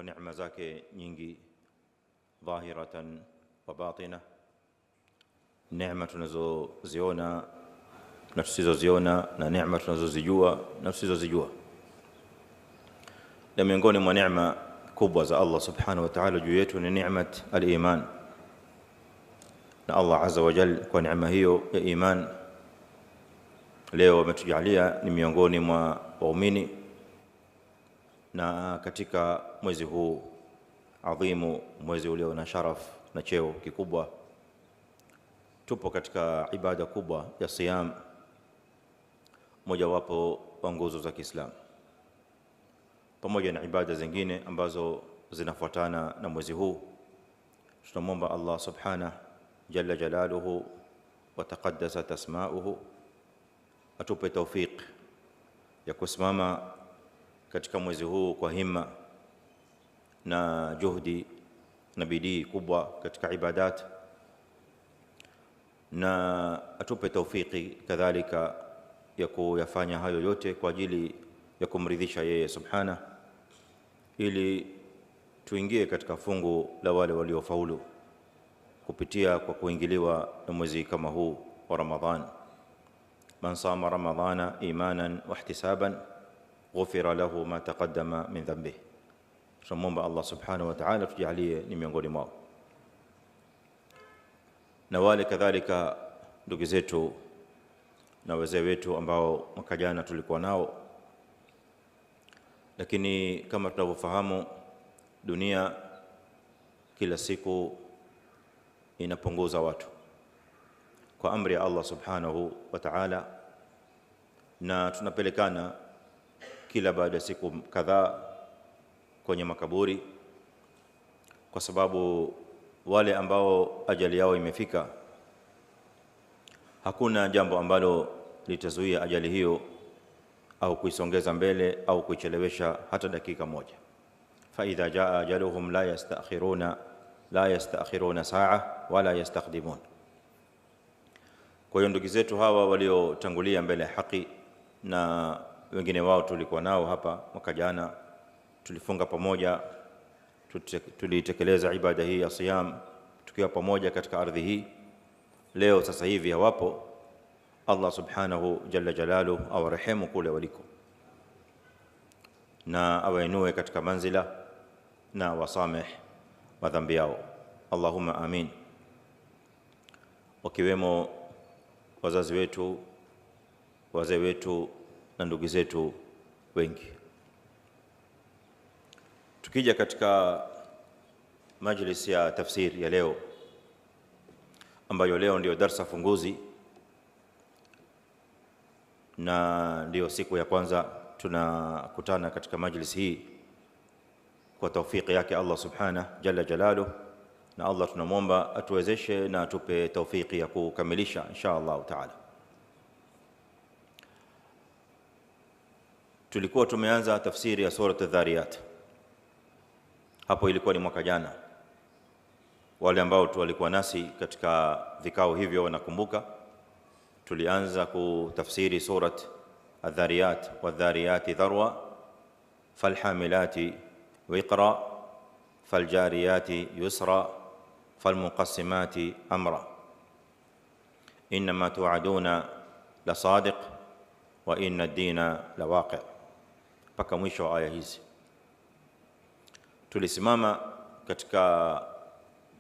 kwa neema zake nyingi dhahiratan wa batina, neema tunazoziona na tusizoziona, na neema tunazozijua na tusizozijua. Na miongoni mwa neema kubwa za Allah subhanahu wa ta'ala juu yetu ni neemat al-iman. Na Allah azza wa jalla kwa neema hiyo ya iman leo ametujalia ni miongoni mwa waumini, na katika mwezi huu adhimu, mwezi ulio na sharaf na cheo kikubwa, tupo katika ibada kubwa ya siyam, mojawapo wa nguzo za Kiislamu, pamoja na ibada zingine ambazo zinafuatana na mwezi huu. Tunamwomba Allah subhanahu jalla jalaluhu wa taqaddasat asma'uhu atupe tawfiq ya kusimama katika mwezi huu kwa himma na juhudi na bidii kubwa katika ibadat, na atupe tawfiki kadhalika ya kuyafanya hayo yote kwa ajili ya kumridhisha yeye subhana, ili tuingie katika fungu la wale waliofaulu kupitia kwa kuingiliwa na mwezi kama huu wa Ramadhan. Man sama ramadhana imanan wa ihtisaban ghufira lahu ma taqaddama min dhanbihi. Tunamwomba Allah subhanahu wa ta'ala tujalie ni miongoni mwao. Na wale kadhalika ndugu zetu na wazee wetu ambao mwaka jana tulikuwa nao, lakini kama tunavyofahamu dunia kila siku inapunguza watu kwa amri ya Allah subhanahu wa ta'ala, na tunapelekana kila baada ya siku kadhaa kwenye makaburi, kwa sababu wale ambao ajali yao imefika, hakuna jambo ambalo litazuia ajali hiyo au kuisongeza mbele au kuichelewesha hata dakika moja. Fa idha jaa ajaluhum la yastakhiruna saa wala yastaqdimun. Kwa hiyo ndugu zetu hawa waliotangulia mbele ya haki, na wengine wao tulikuwa nao hapa mwaka jana, tulifunga pamoja, tulitekeleza ibada hii ya siyam tukiwa pamoja katika ardhi hii. Leo sasa hivi hawapo. Allah subhanahu jalla jalaluhu awarehemu kule waliko, na awainue katika manzila, na wasameh madhambi yao, Allahumma amin. Wakiwemo wazazi wetu, wazee wetu na ndugu zetu wengi. Tukija katika majlis ya tafsiri ya leo, ambayo leo ndio darsa funguzi na ndio siku ya kwanza tunakutana katika majlis hii kwa tawfiki yake Allah subhanahu jalla jalaluhu, na Allah tunamwomba atuwezeshe na atupe tawfiki ya kukamilisha insha Allah taala. Tulikuwa tumeanza tafsiri ya sura Adh-Dhariyat, hapo ilikuwa ni mwaka jana. Wale ambao walikuwa nasi katika vikao hivyo wanakumbuka tulianza kutafsiri surat Adh-Dhariyat, wadh-dhariyati dharwa, falhamilati wiqra, faljariyati yusra, falmuqassimati amra, innama tu'aduna la sadiq wa inna ad-dina la waqi', mpaka mwisho wa aya hizi. Tulisimama katika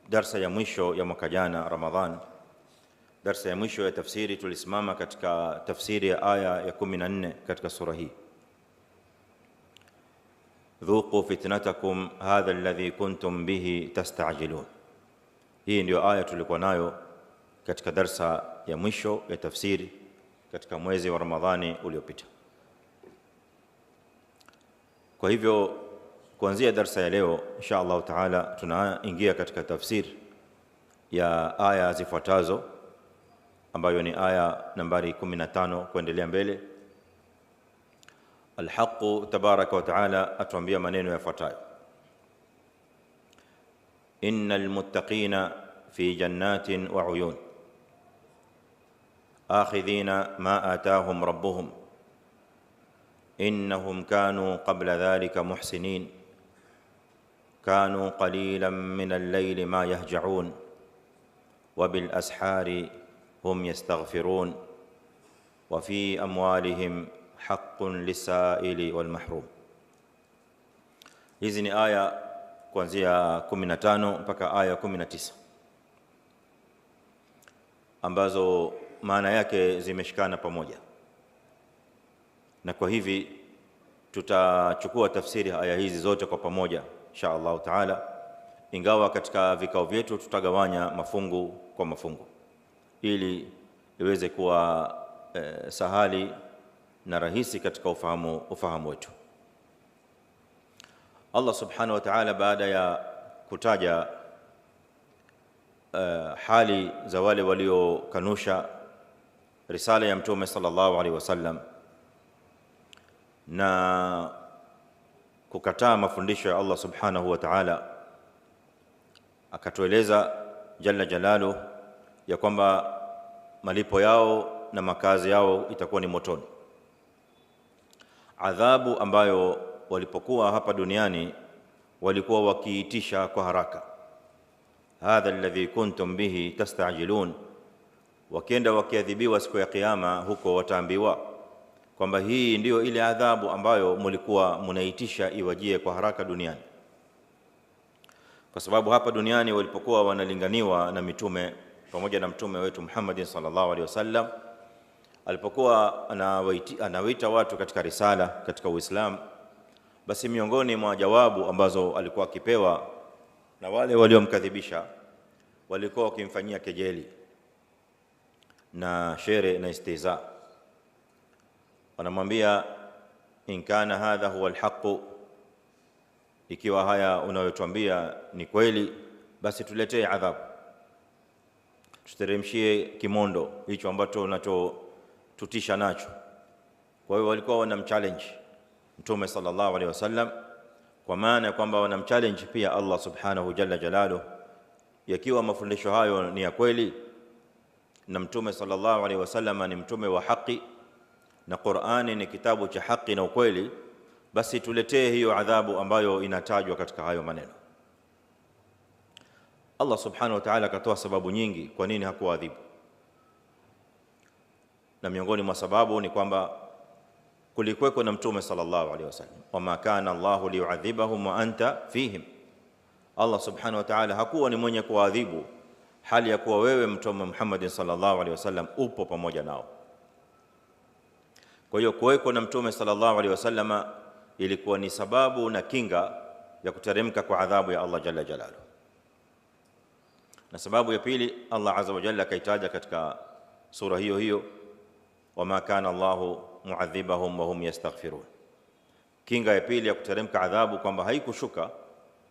darsa ya mwisho ya mwaka jana Ramadhan, darsa ya mwisho ya tafsiri, tulisimama katika tafsiri ya aya ya 14 katika sura hii. Dhuqu fitnatakum hadha alladhi kuntum bihi tasta'jilun. Hii ndio aya tulikuwa nayo katika darsa ya mwisho ya tafsiri katika mwezi wa Ramadhani uliopita. Kwa hivyo kuanzia darsa ya leo insha Allah taala tunaingia katika tafsiri ya aya zifuatazo, ambayo ni aya nambari 15 kuendelea mbele. Al-Haqq tabaraka wa taala atuambia maneno yafuatayo: innal muttaqina fi jannatin wa uyun akhidhina ma atahum rabbuhum innahum kanu qabla dhalika muhsinin كانوا قليلا من الليل ما يهجعون وبالأسحار هم يستغفرون وفي أموالهم حق للسائل والمحروم. Hizi ni aya kuanzia 15 mpaka aya 19 ambazo maana yake zimeshikana pamoja, na kwa hivi tutachukua tafsiri aya hizi zote kwa pamoja insha Allah taala, ingawa katika vikao vyetu tutagawanya mafungu kwa mafungu ili iweze kuwa sahali na rahisi katika ufahamu wetu. Allah subhanahu wa ta'ala baada ya kutaja hali za wale waliokanusha risala ya Mtume sallallahu alaihi wasallam na kukataa mafundisho ya Allah subhanahu wa ta'ala, akatueleza jalla jalaluhu ya kwamba malipo yao na makazi yao itakuwa ni motoni. Adhabu ambayo walipokuwa hapa duniani walikuwa wakiitisha kwa haraka, hadha alladhi kuntum bihi tastajilun, wakienda wakiadhibiwa siku ya kiyama huko wataambiwa kwamba hii ndiyo ile adhabu ambayo mlikuwa mnaitisha iwajie kwa haraka duniani. Kwa sababu hapa duniani walipokuwa wanalinganiwa na mitume pamoja na mtume wetu Muhammad sallallahu alaihi wasallam, alipokuwa anawaita watu katika risala katika Uislamu, basi miongoni mwa jawabu ambazo alikuwa akipewa na wale waliomkadhibisha, walikuwa wakimfanyia kejeli na shere na istihza. Wanamwambia, in kana hadha huwa alhaq, ikiwa haya unayotuambia ni kweli, basi tuletee adhabu, tuteremshie kimondo hicho ambacho unachotutisha nacho. Kwa hiyo walikuwa wanamchallenge Mtume sallallahu alaihi wasallam, kwa maana kwamba wanamchallenge pia Allah subhanahu jalla jalaluhu, yakiwa mafundisho hayo ni ya kweli na Mtume sallallahu alaihi wasallam ni mtume wa haki na Qur'ani ni kitabu cha haki na ukweli, basi tuletee hiyo adhabu ambayo inatajwa katika hayo maneno. Allah subhanahu wa ta'ala akatoa sababu nyingi kwa nini hakuadhibu, na miongoni mwa sababu ni kwamba kulikuweko na Mtume sallallahu alaihi wasallam, wama kana Allahu liyu'adhibahum wa anta fihim. Allah subhanahu wa ta'ala hakuwa ni mwenye kuadhibu hali ya kuwa wewe Mtume Muhammad sallallahu alaihi wasallam upo pamoja nao. Kwa hiyo kuweko na Mtume sallallahu alaihi wasallam ilikuwa ni sababu na kinga ya kuteremka kwa adhabu ya Allah jalla jalaluhu. Na sababu ya pili, Allah azza wa jalla kaitaja katika sura hiyo hiyo, wama kana Allahu mu'adhibahum wa hum yastaghfirun. Kinga ya pili ya kuteremka adhabu kwamba haikushuka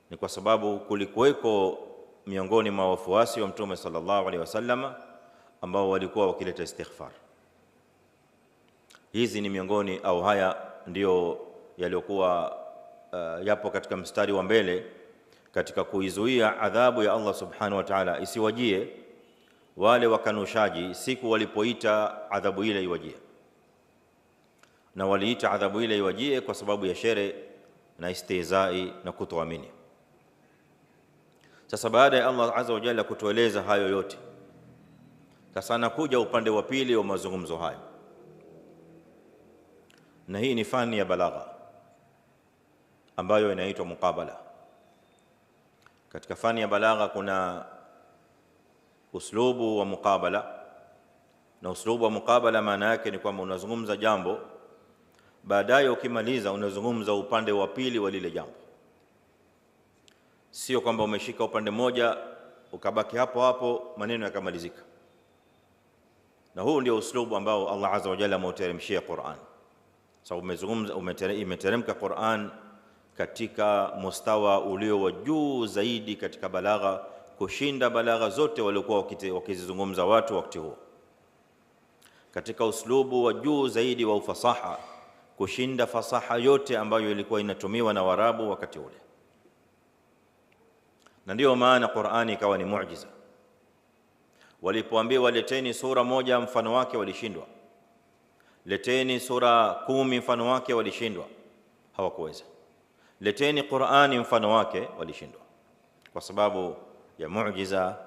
ni kwa sababu kulikuweko miongoni mwa wafuasi wa Mtume sallallahu alaihi wasallam ambao walikuwa wakileta istighfar. Hizi ni miongoni au haya ndio yaliokuwa yapo katika mstari wa mbele katika kuizuia adhabu ya Allah subhanahu wa ta'ala isiwajie wale wakanushaji siku walipoita adhabu ile iwajie. Na waliita adhabu ile iwajie kwa sababu ya shere na istihzai na kutoamini. Sasa baada ya Allah azza wa jalla kutueleza hayo yote, sasa anakuja upande wa pili wa mazungumzo hayo, na hii ni fani ya balagha ambayo inaitwa muqabala. Katika fani ya balagha kuna uslubu wa muqabala, na uslubu wa muqabala maana yake ni kwamba unazungumza jambo, baadaye ukimaliza unazungumza upande wa pili wa lile jambo. Sio kwamba umeshika upande moja ukabaki hapo hapo maneno yakamalizika. Na huu ndio uslubu ambao Allah azza wa jalla ameuteremshia Qur'an. Sababu umezungumza, imeteremka Qur'an katika mustawa ulio wa juu zaidi katika balagha kushinda balagha zote waliokuwa wakizungumza watu wakati huo, katika uslubu wa juu zaidi wa ufasaha kushinda fasaha yote ambayo ilikuwa inatumiwa na Waarabu wakati ule. Na ndio maana Qur'ani ikawa ni muujiza. Walipoambiwa leteni sura moja mfano wake walishindwa, leteni sura 10 mfano wake walishindwa, hawakuweza. leteni Qur'ani mfano wake, walishindwa kwa sababu ya muujiza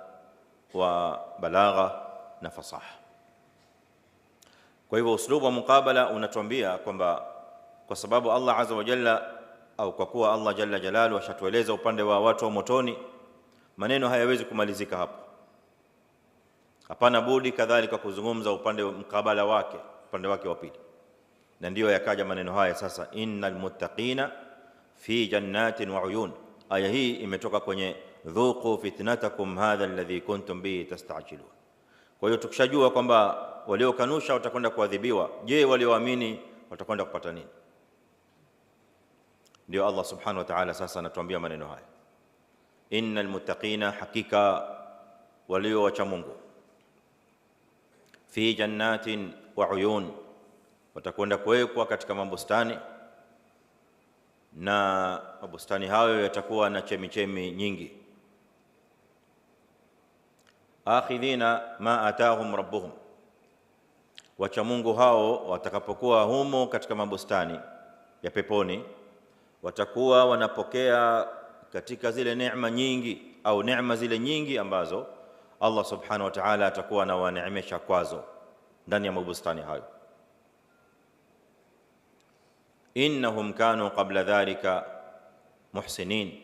wa balagha na fasaha. Kwa hivyo uslubu wa muqabala unatuambia kwamba kwa sababu Allah azza wa jalla, au kwa kuwa Allah jalla jalalu ashatueleza upande wa watu wa motoni, maneno hayawezi kumalizika hapo. Hapana budi kadhalika kuzungumza upande wa mkabala wake, upande wake wa pili, na ndio yakaja maneno haya sasa, innal muttaqina fi jannatin wa uyun. Aya hii imetoka kwenye dhuqu fitnatakum hadha alladhi kuntum bihi tastajilun. Kwa hiyo tukishajua kwamba waliokanusha watakwenda kuadhibiwa, je, walioamini watakwenda kupata nini? Ndio Allah subhanahu wa ta'ala sasa anatuambia maneno haya, innal muttaqina, hakika walio wacha Mungu, fi jannatin wa uyun, watakwenda kuwekwa katika mabustani, na mabustani hayo yatakuwa na chemichemi nyingi. Akhidhina ma atahum rabbuhum, wacha Mungu hao watakapokuwa humo katika mabustani ya peponi, watakuwa wanapokea katika zile neema nyingi, au neema zile nyingi ambazo Allah subhanahu wa ta'ala atakuwa anawaneemesha kwazo ndani ya mabustani hayo. Innahum kanu qabla dhalika muhsinin,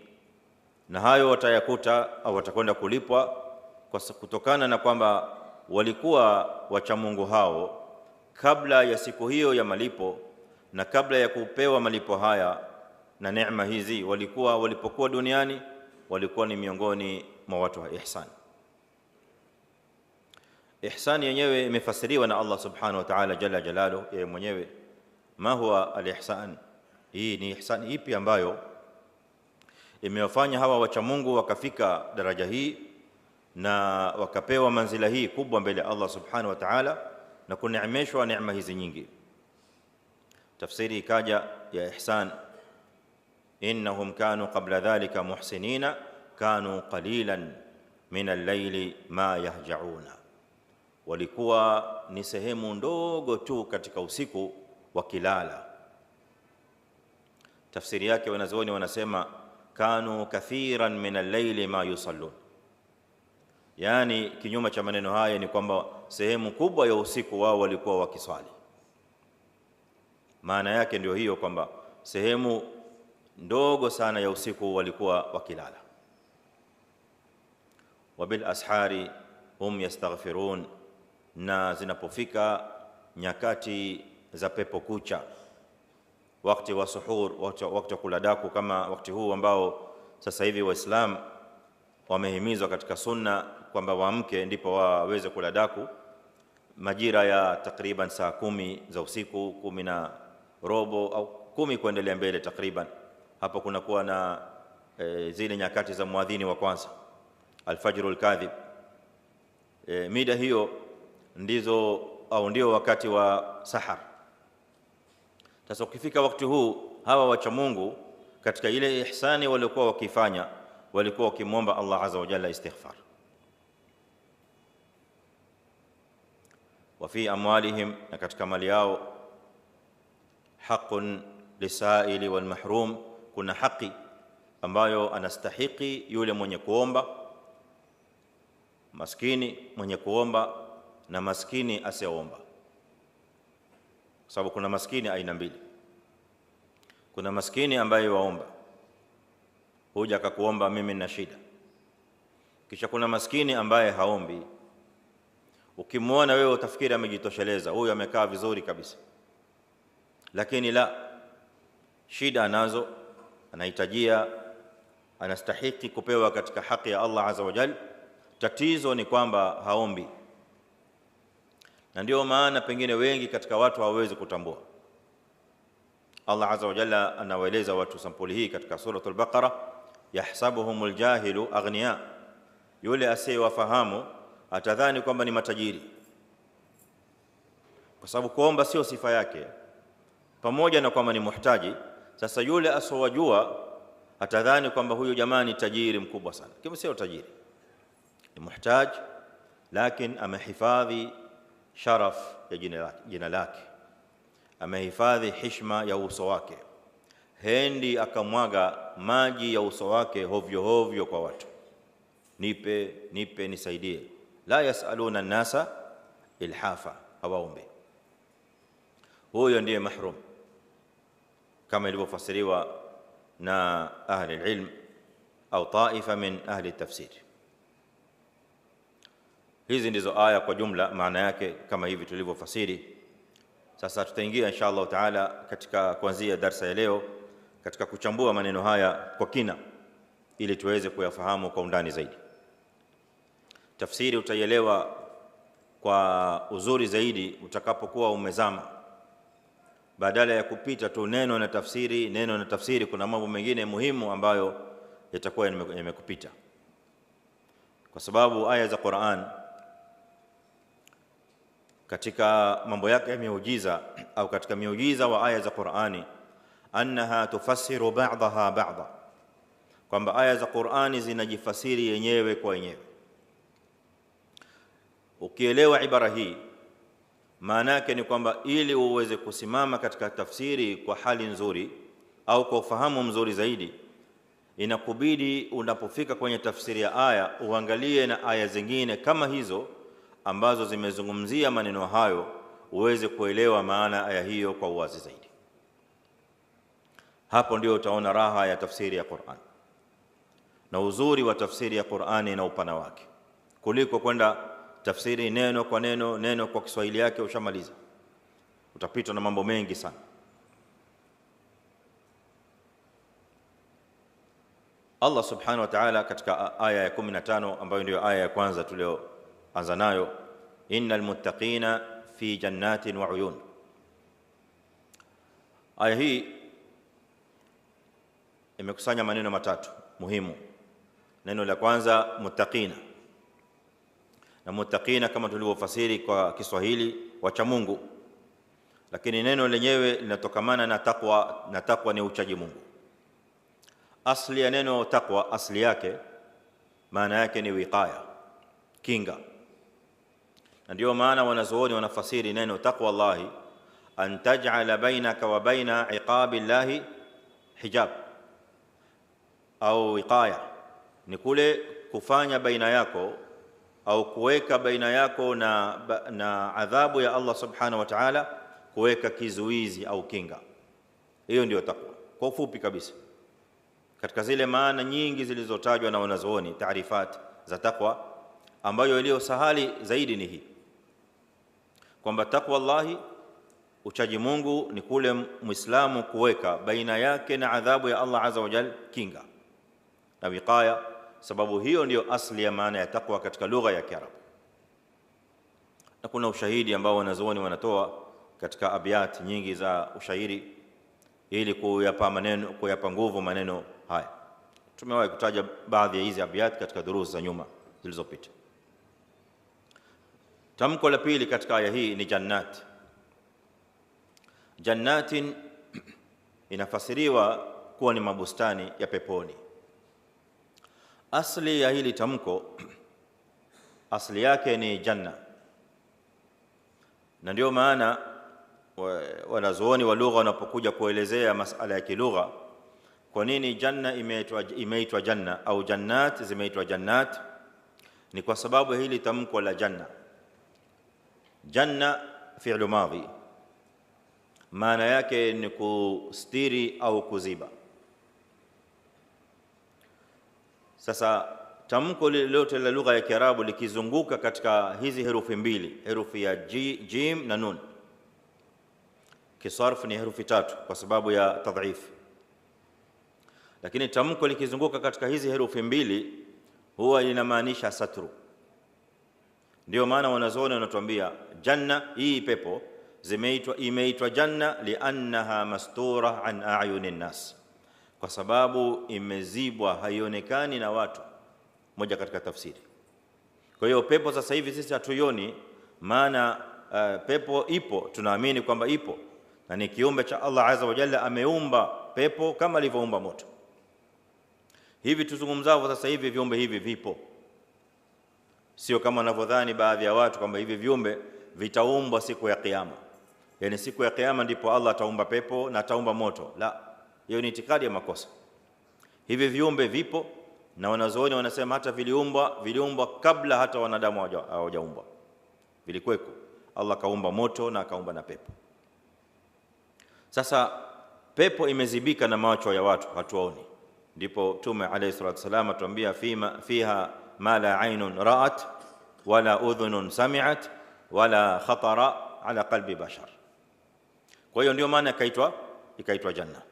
na hayo watayakuta au watakwenda kulipwa kutokana na kwamba walikuwa wacha Mungu hao kabla ya siku hiyo ya malipo, na kabla ya kupewa malipo haya na neema hizi, walipokuwa duniani walikuwa ni miongoni mwa watu wa ihsan. Ihsan yenyewe imefasiriwa na Allah subhanahu wa ta'ala jalla jalaluhu yeye mwenyewe. Ma huwa al-ihsan? Hii ni ihsan ipi ambayo imewafanya hawa wacha Mungu wakafika daraja hii na wakapewa manzila hii kubwa mbele ya Allah subhanahu wa ta'ala na kuneemeshwa neema hizi nyingi? Tafsiri ikaja ya ihsan, innahum kanu qabla dhalika muhsinina kanu qalilan min al-layli ma yahja'una, walikuwa ni sehemu ndogo tu katika usiku wakilala. Tafsiri yake wanazuoni wanasema kanu kathiran min al-layli ma yusallun, yani kinyume cha maneno haya ni kwamba sehemu kubwa ya usiku wao walikuwa wakiswali. Maana yake ndio hiyo kwamba sehemu ndogo sana ya usiku walikuwa wakilala. Wabil ashari hum yastaghfirun, na zinapofika nyakati za pepo kucha, wakati wa suhur, wakati wa kula daku, kama wakati huu ambao sasa hivi Waislamu wamehimizwa katika sunna kwamba waamke ndipo waweze kula daku, majira ya takriban saa 10 za usiku, 10 na robo au 10 kuendelea mbele takriban. Hapo kuna kuwa na zile nyakati za muadhini wa kwanza, alfajrul kadhib. Mida hiyo ndizo au ndio wakati wa sahar. Sasa ukifika wakati huu, hawa wacha Mungu katika ile ihsani waliokuwa wakifanya, walikuwa wakimwomba Allah azza wa jalla istighfar. Wa fi amwalihim, na katika mali yao, haqqun lisaili wal mahrum, kuna haki ambayo anastahiki yule mwenye kuomba, maskini mwenye kuomba na maskini asiyeomba. Kwa sababu kuna maskini aina mbili. Kuna maskini ambaye waomba, huja akakuomba mimi nina shida. Kisha kuna maskini ambaye haombi, ukimwona wewe utafikiri amejitosheleza, huyu amekaa vizuri kabisa, lakini la, shida anazo, anahitajia, anastahiki kupewa katika haki ya Allah azza wa jalla. Tatizo ni kwamba haombi, na ndio maana pengine wengi katika watu hawawezi kutambua. Allah azza wa jalla anawaeleza watu sampuli hii katika suratul Baqara, yahsabuhumul jahilu aghniya, yule asiyewafahamu atadhani kwamba ni matajiri, kwa sababu kuomba sio sifa yake, pamoja na kwamba ni muhtaji. Sasa yule asowajua atadhani kwamba huyu jamaa ni tajiri mkubwa sana, kama sio tajiri, ni muhtaji, lakini amehifadhi sharaf ya jina lake, amehifadhi heshima ya uso wake, hendi akamwaga maji ya uso wake hovyo hovyo kwa watu, nipe nisaidie. La yasaluna an-nasa ilhafa, hawaombe. Huyo ndiye mahrum, kama ilivyofasiriwa na ahli ilm au taifa min ahli tafsir. Hizi ndizo aya kwa jumla, maana yake kama hivi tulivyofasiri. Sasa tutaingia insha Allah taala katika kuanzia darasa ya leo katika kuchambua maneno haya kwa kina, ili tuweze kuyafahamu kwa undani zaidi. Tafsiri utaielewa kwa uzuri zaidi utakapokuwa umezama, badala ya kupita tu neno na tafsiri. Kuna mambo mengine muhimu ambayo yatakuwa yamekupita, kwa sababu aya za Qur'an katika mambo yake ya miujiza, au katika miujiza wa aya za Qur'ani, annaha tufassiru ba'daha ba'da, kwamba aya za Qur'ani zinajifasiri yenyewe kwa yenyewe. Ukielewa ibara hii, maana yake ni kwamba ili uweze kusimama katika tafsiri kwa hali nzuri au kwa ufahamu mzuri zaidi, inakubidi unapofika kwenye tafsiri ya aya uangalie na aya zingine kama hizo ambazo zimezungumzia maneno hayo, uweze kuelewa maana aya hiyo kwa uwazi zaidi. Hapo ndio utaona raha ya tafsiri ya Qur'an na uzuri wa tafsiri ya Qur'ani na upana wake, kuliko kwenda tafsiri neno kwa neno kwa Kiswahili yake ushamaliza, utapitwa na mambo mengi sana. Allah subhanahu wa ta'ala katika aya ya 15 ambayo ndio aya ya kwanza tulioanza nayo, innal muttaqina fi jannatin wa uyun. Aya hii imekusanya maneno matatu muhimu. Neno la kwanza muttaqina, na muttaqina kama tulivyofasiri kwa Kiswahili wacha Mungu, lakini neno lenyewe linatokamana na taqwa, na taqwa ni uchaji Mungu. Asli ya neno taqwa, asli yake maana yake ni wiqaya, kinga. Na ndio maana wanazuoni wanafasiri neno taqwa Allahi, an taj'ala bainaka wa baina iqabi Allahi hijab au wiqaya, ni kule kufanya baina yako au kuweka baina yako na adhabu ya Allah subhanahu wa ta'ala, kuweka kizuizi au kinga. Hiyo ndio taqwa kwa ufupi kabisa, katika zile maana nyingi zilizotajwa na wanazuoni, taarifat za taqwa, ambayo iliyo sahali zaidi ni hii, kwamba taqwa Allahi, uchaji Mungu, ni kule Muislamu kuweka baina yake na adhabu ya Allah azza wa jalla kinga na wiqaya, sababu hiyo ndio asli ya maana ya taqwa katika lugha ya Kiarabu. Na kuna ushahidi ambao wanazuoni wanatoa katika abyat nyingi za ushairi ili kuyapa nguvu maneno haya. Tumewahi kutaja baadhi ya hizi abyat katika durusa za nyuma zilizopita. Tamko la pili katika aya hii ni jannat. Jannatin inafasiriwa kuwa ni mabustani ya peponi. Asli ya hili tamko, asli yake ni janna, na ndio maana wanazuoni wa lugha wanapokuja kuelezea masala ya kilugha, kwa nini janna imeitwa janna au jannat zimeitwa jannat, ni kwa sababu hili tamko la janna. Janna fi'lu madhi, maana yake ni kustiri au kuziba. Sasa tamko lolote la lugha ya Kiarabu likizunguka katika hizi herufi mbili, herufi ya jim na nun, kisarfu ni herufi tatu kwa sababu ya tadhif, lakini tamko likizunguka katika hizi herufi mbili huwa linamaanisha satru. Ndio maana wanazuoni wanatuambia janna, hii pepo imeitwa janna liannaha mastura an a'yunin nas, kwa sababu imezibwa, haionekani na watu. Moja katika tafsiri. Kwa hiyo pepo sasa hivi sisi hatuioni, maana pepo ipo, tunaamini kwamba ipo, na ni kiumbe cha Allah azza wa jalla, ameumba pepo kama alivyoumba moto. Hivi tuzungumzao sasa hivi viumbe hivi vipo, sio kama wanavyodhani baadhi ya watu kwamba hivi viumbe vitaumbwa siku ya kiyama, yani siku ya kiyama ndipo Allah ataumba pepo na ataumba moto. La, Hiyo ni itikadi ya makosa. Hivi viumbe vipo, na wanazuoni wanasema hata viliumbwa kabla hata wanadamu hawajaumbwa, vilikuweko. Allah kaumba moto na akaumba na pepo. Sasa pepo imezibika na macho ya watu, hatuoni. Ndipo Mtume alayhi salatu wasallam atuambia, fiha ma la aynun ra'at wala udhunun sami'at wala khatara ala qalbi bashar. Kwa hiyo ndio maana ikaitwa janna.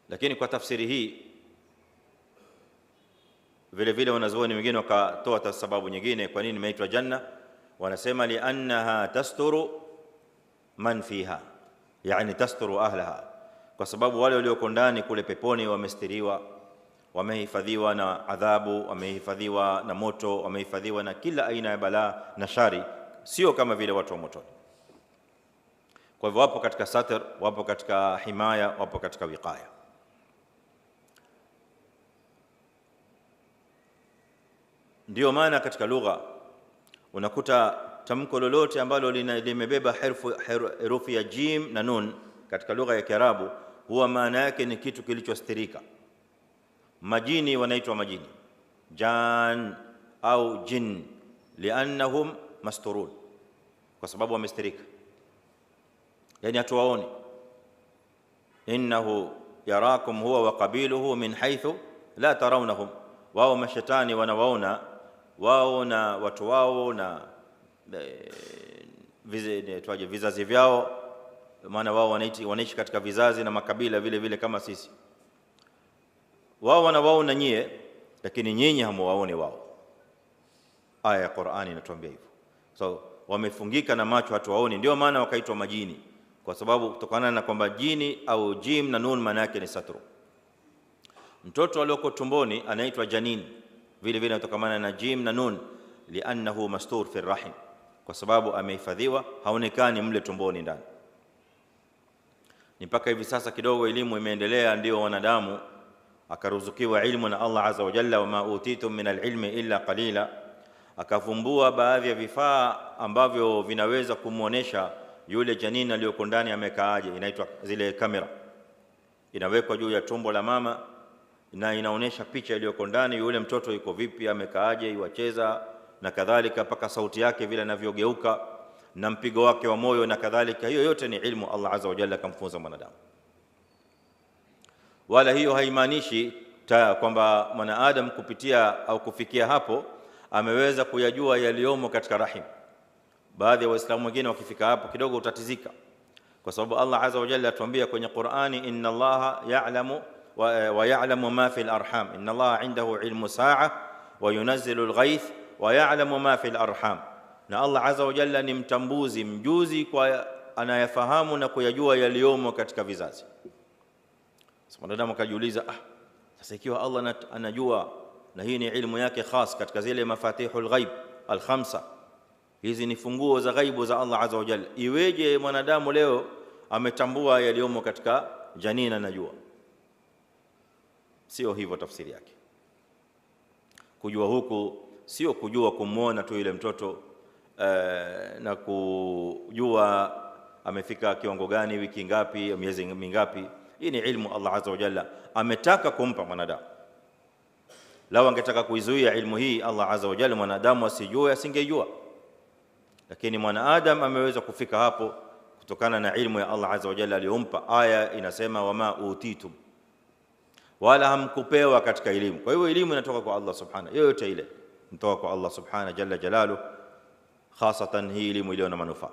Lakini kwa tafsiri hii vile vile wanazuoni wengine wakatoa sababu nyingine kwa nini imeitwa janna. Wanasema li'annaha tasturu man fiha, yani tasturu ahlaha, kwa sababu wale walioko ndani kule peponi wamestiriwa, wamehifadhiwa na adhabu, wamehifadhiwa na moto, wamehifadhiwa na kila aina ya balaa na shari, sio kama vile watu wa motoni. Kwa hivyo wapo katika satr, wapo katika himaya, wapo katika wiqaya. Ndio maana katika lugha unakuta tamko lolote ambalo limebeba herufi ya jim na nun katika lugha ya Kiarabu huwa maana yake ni kitu kilichostirika. Majini wanaitwa majini, jan au jin, liannahum masturun, kwa sababu wamestirika, yani hatuwaoni. Innahu yarakum huwa wa qabiluhu min haythu la tarawnahum, wao mashaitani wanawaona wao na watu wao na vizazi vyao, maana wao wanaishi katika vizazi na makabila vile vile kama sisi. Wao wanawaona nyie, lakini nyinyi hamuwaone wao. Aya ya Qur'ani inatuambia hivyo. So wamefungika na macho, hatuwaoni. Ndio maana wakaitwa majini, kwa sababu kutokana na kwamba jini au jim na nun maana yake ni satru. Mtoto aliyoko tumboni anaitwa janin, vile vile kutokana na jim na nun, li'annahu mastur fi rahim, kwa sababu amehifadhiwa, haonekani mle tumboni ndani. Ni mpaka hivi sasa kidogo elimu imeendelea, ndio wanadamu akaruzukiwa ilmu na Allah azza wa jalla, wama utitum min alilmi illa qalila, akavumbua baadhi ya vifaa ambavyo vinaweza kumuonesha yule janini aliyoko ndani amekaaje. Inaitwa zile kamera, inawekwa juu ya tumbo la mama na inaonesha picha iliyoko ndani, yule mtoto yuko vipi, amekaaje, yuacheza na kadhalika, mpaka sauti yake vile anavyogeuka na mpigo wake wa moyo na kadhalika. Hiyo yote ni ilmu Allah azza wa jalla kamfunza mwanadamu. Wala hiyo haimaanishi kwamba mwanadamu kupitia au kufikia hapo ameweza kuyajua yaliyomo katika rahim. Baadhi ya waislamu wengine wakifika hapo kidogo utatizika, kwa sababu Allah azza wa jalla atuambia kwenye Qur'ani, inna Allaha ya'lamu wa ya'lamu ma fi al-arham, inna Allaha 'indahu 'ilmu sa'a wa yunazzilu al-ghayth wa ya'lamu ma fi al-arham. Na Allah azza wa jalla ni mtambuzi, mjuzi, kwa anayafahamu na kuyajua yaliyomo katika vizazi. Mwanadamu akajiuliza, sasa ikiwa Allah anajua na hii ni ilmu yake khas katika zile mafatihul ghaib al-khamsa, hizi ni funguo za ghaibu za Allah azza wa jalla, iweje mwanadamu leo ametambua yaliyomo katika janina najua? Sio hivyo tafsiri yake. Kujua huku sio kujua kumuona tu yule mtoto na kujua amefika kiwango gani, wiki ngapi, miezi mingapi. Hii ni ilmu Allah azza wa jalla ametaka kumpa mwanadamu. Lao angetaka kuizuia ilmu hii Allah azza wa jalla mwanadamu asijue, asingejua. Lakini mwanadamu ameweza kufika hapo kutokana na ilmu ya Allah azza wa jalla aliyompa. Aya inasema wama utitum, wala hamkupewa katika elimu. Kwa hiyo elimu inatoka kwa Allah subhanahu, yote ile inatoka kwa Allah subhanahu jalla jalalu, hasatan hii elimu iliyo na manufaa.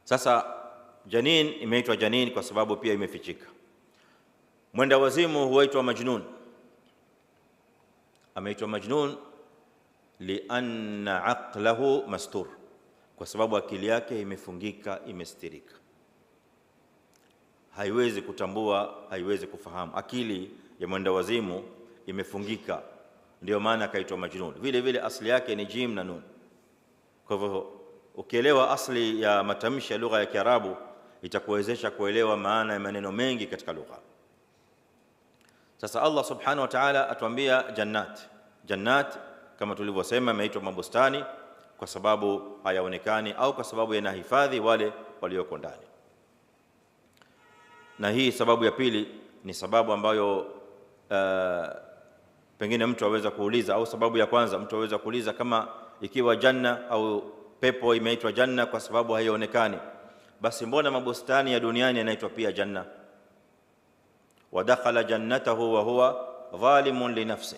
Sasa janin imeitwa janin kwa sababu pia imefichika. Mwenda wazimu huitwa majnun. Ameitwa majnun lianna aqlahu mastur, kwa sababu akili yake imefungika, imestirika, haiwezi kutambua, haiwezi kufahamu. Akili ya mwenda wazimu imefungika, ndio maana akaitwa majnun. Vile vile asili yake ni jim na nun. Kwa hivyo ukielewa asli ya matamshi ya lugha ya Kiarabu itakuwezesha kuelewa maana ya maneno mengi katika lugha. Sasa Allah subhanahu wa ta'ala atuambia jannat. Jannat kama tulivyosema imeitwa mabustani kwa sababu hayaonekani au kwa sababu yanahifadhi wale walioko ndani. Na hii sababu ya pili ni sababu ambayo pengine mtu aweza kuuliza, au sababu ya kwanza mtu aweza kuuliza, kama ikiwa janna au pepo imeitwa janna kwa sababu haionekani, basi mbona mabustani ya duniani yanaitwa pia janna? Wa dakhala jannatahu wa huwa zalimun li nafsi.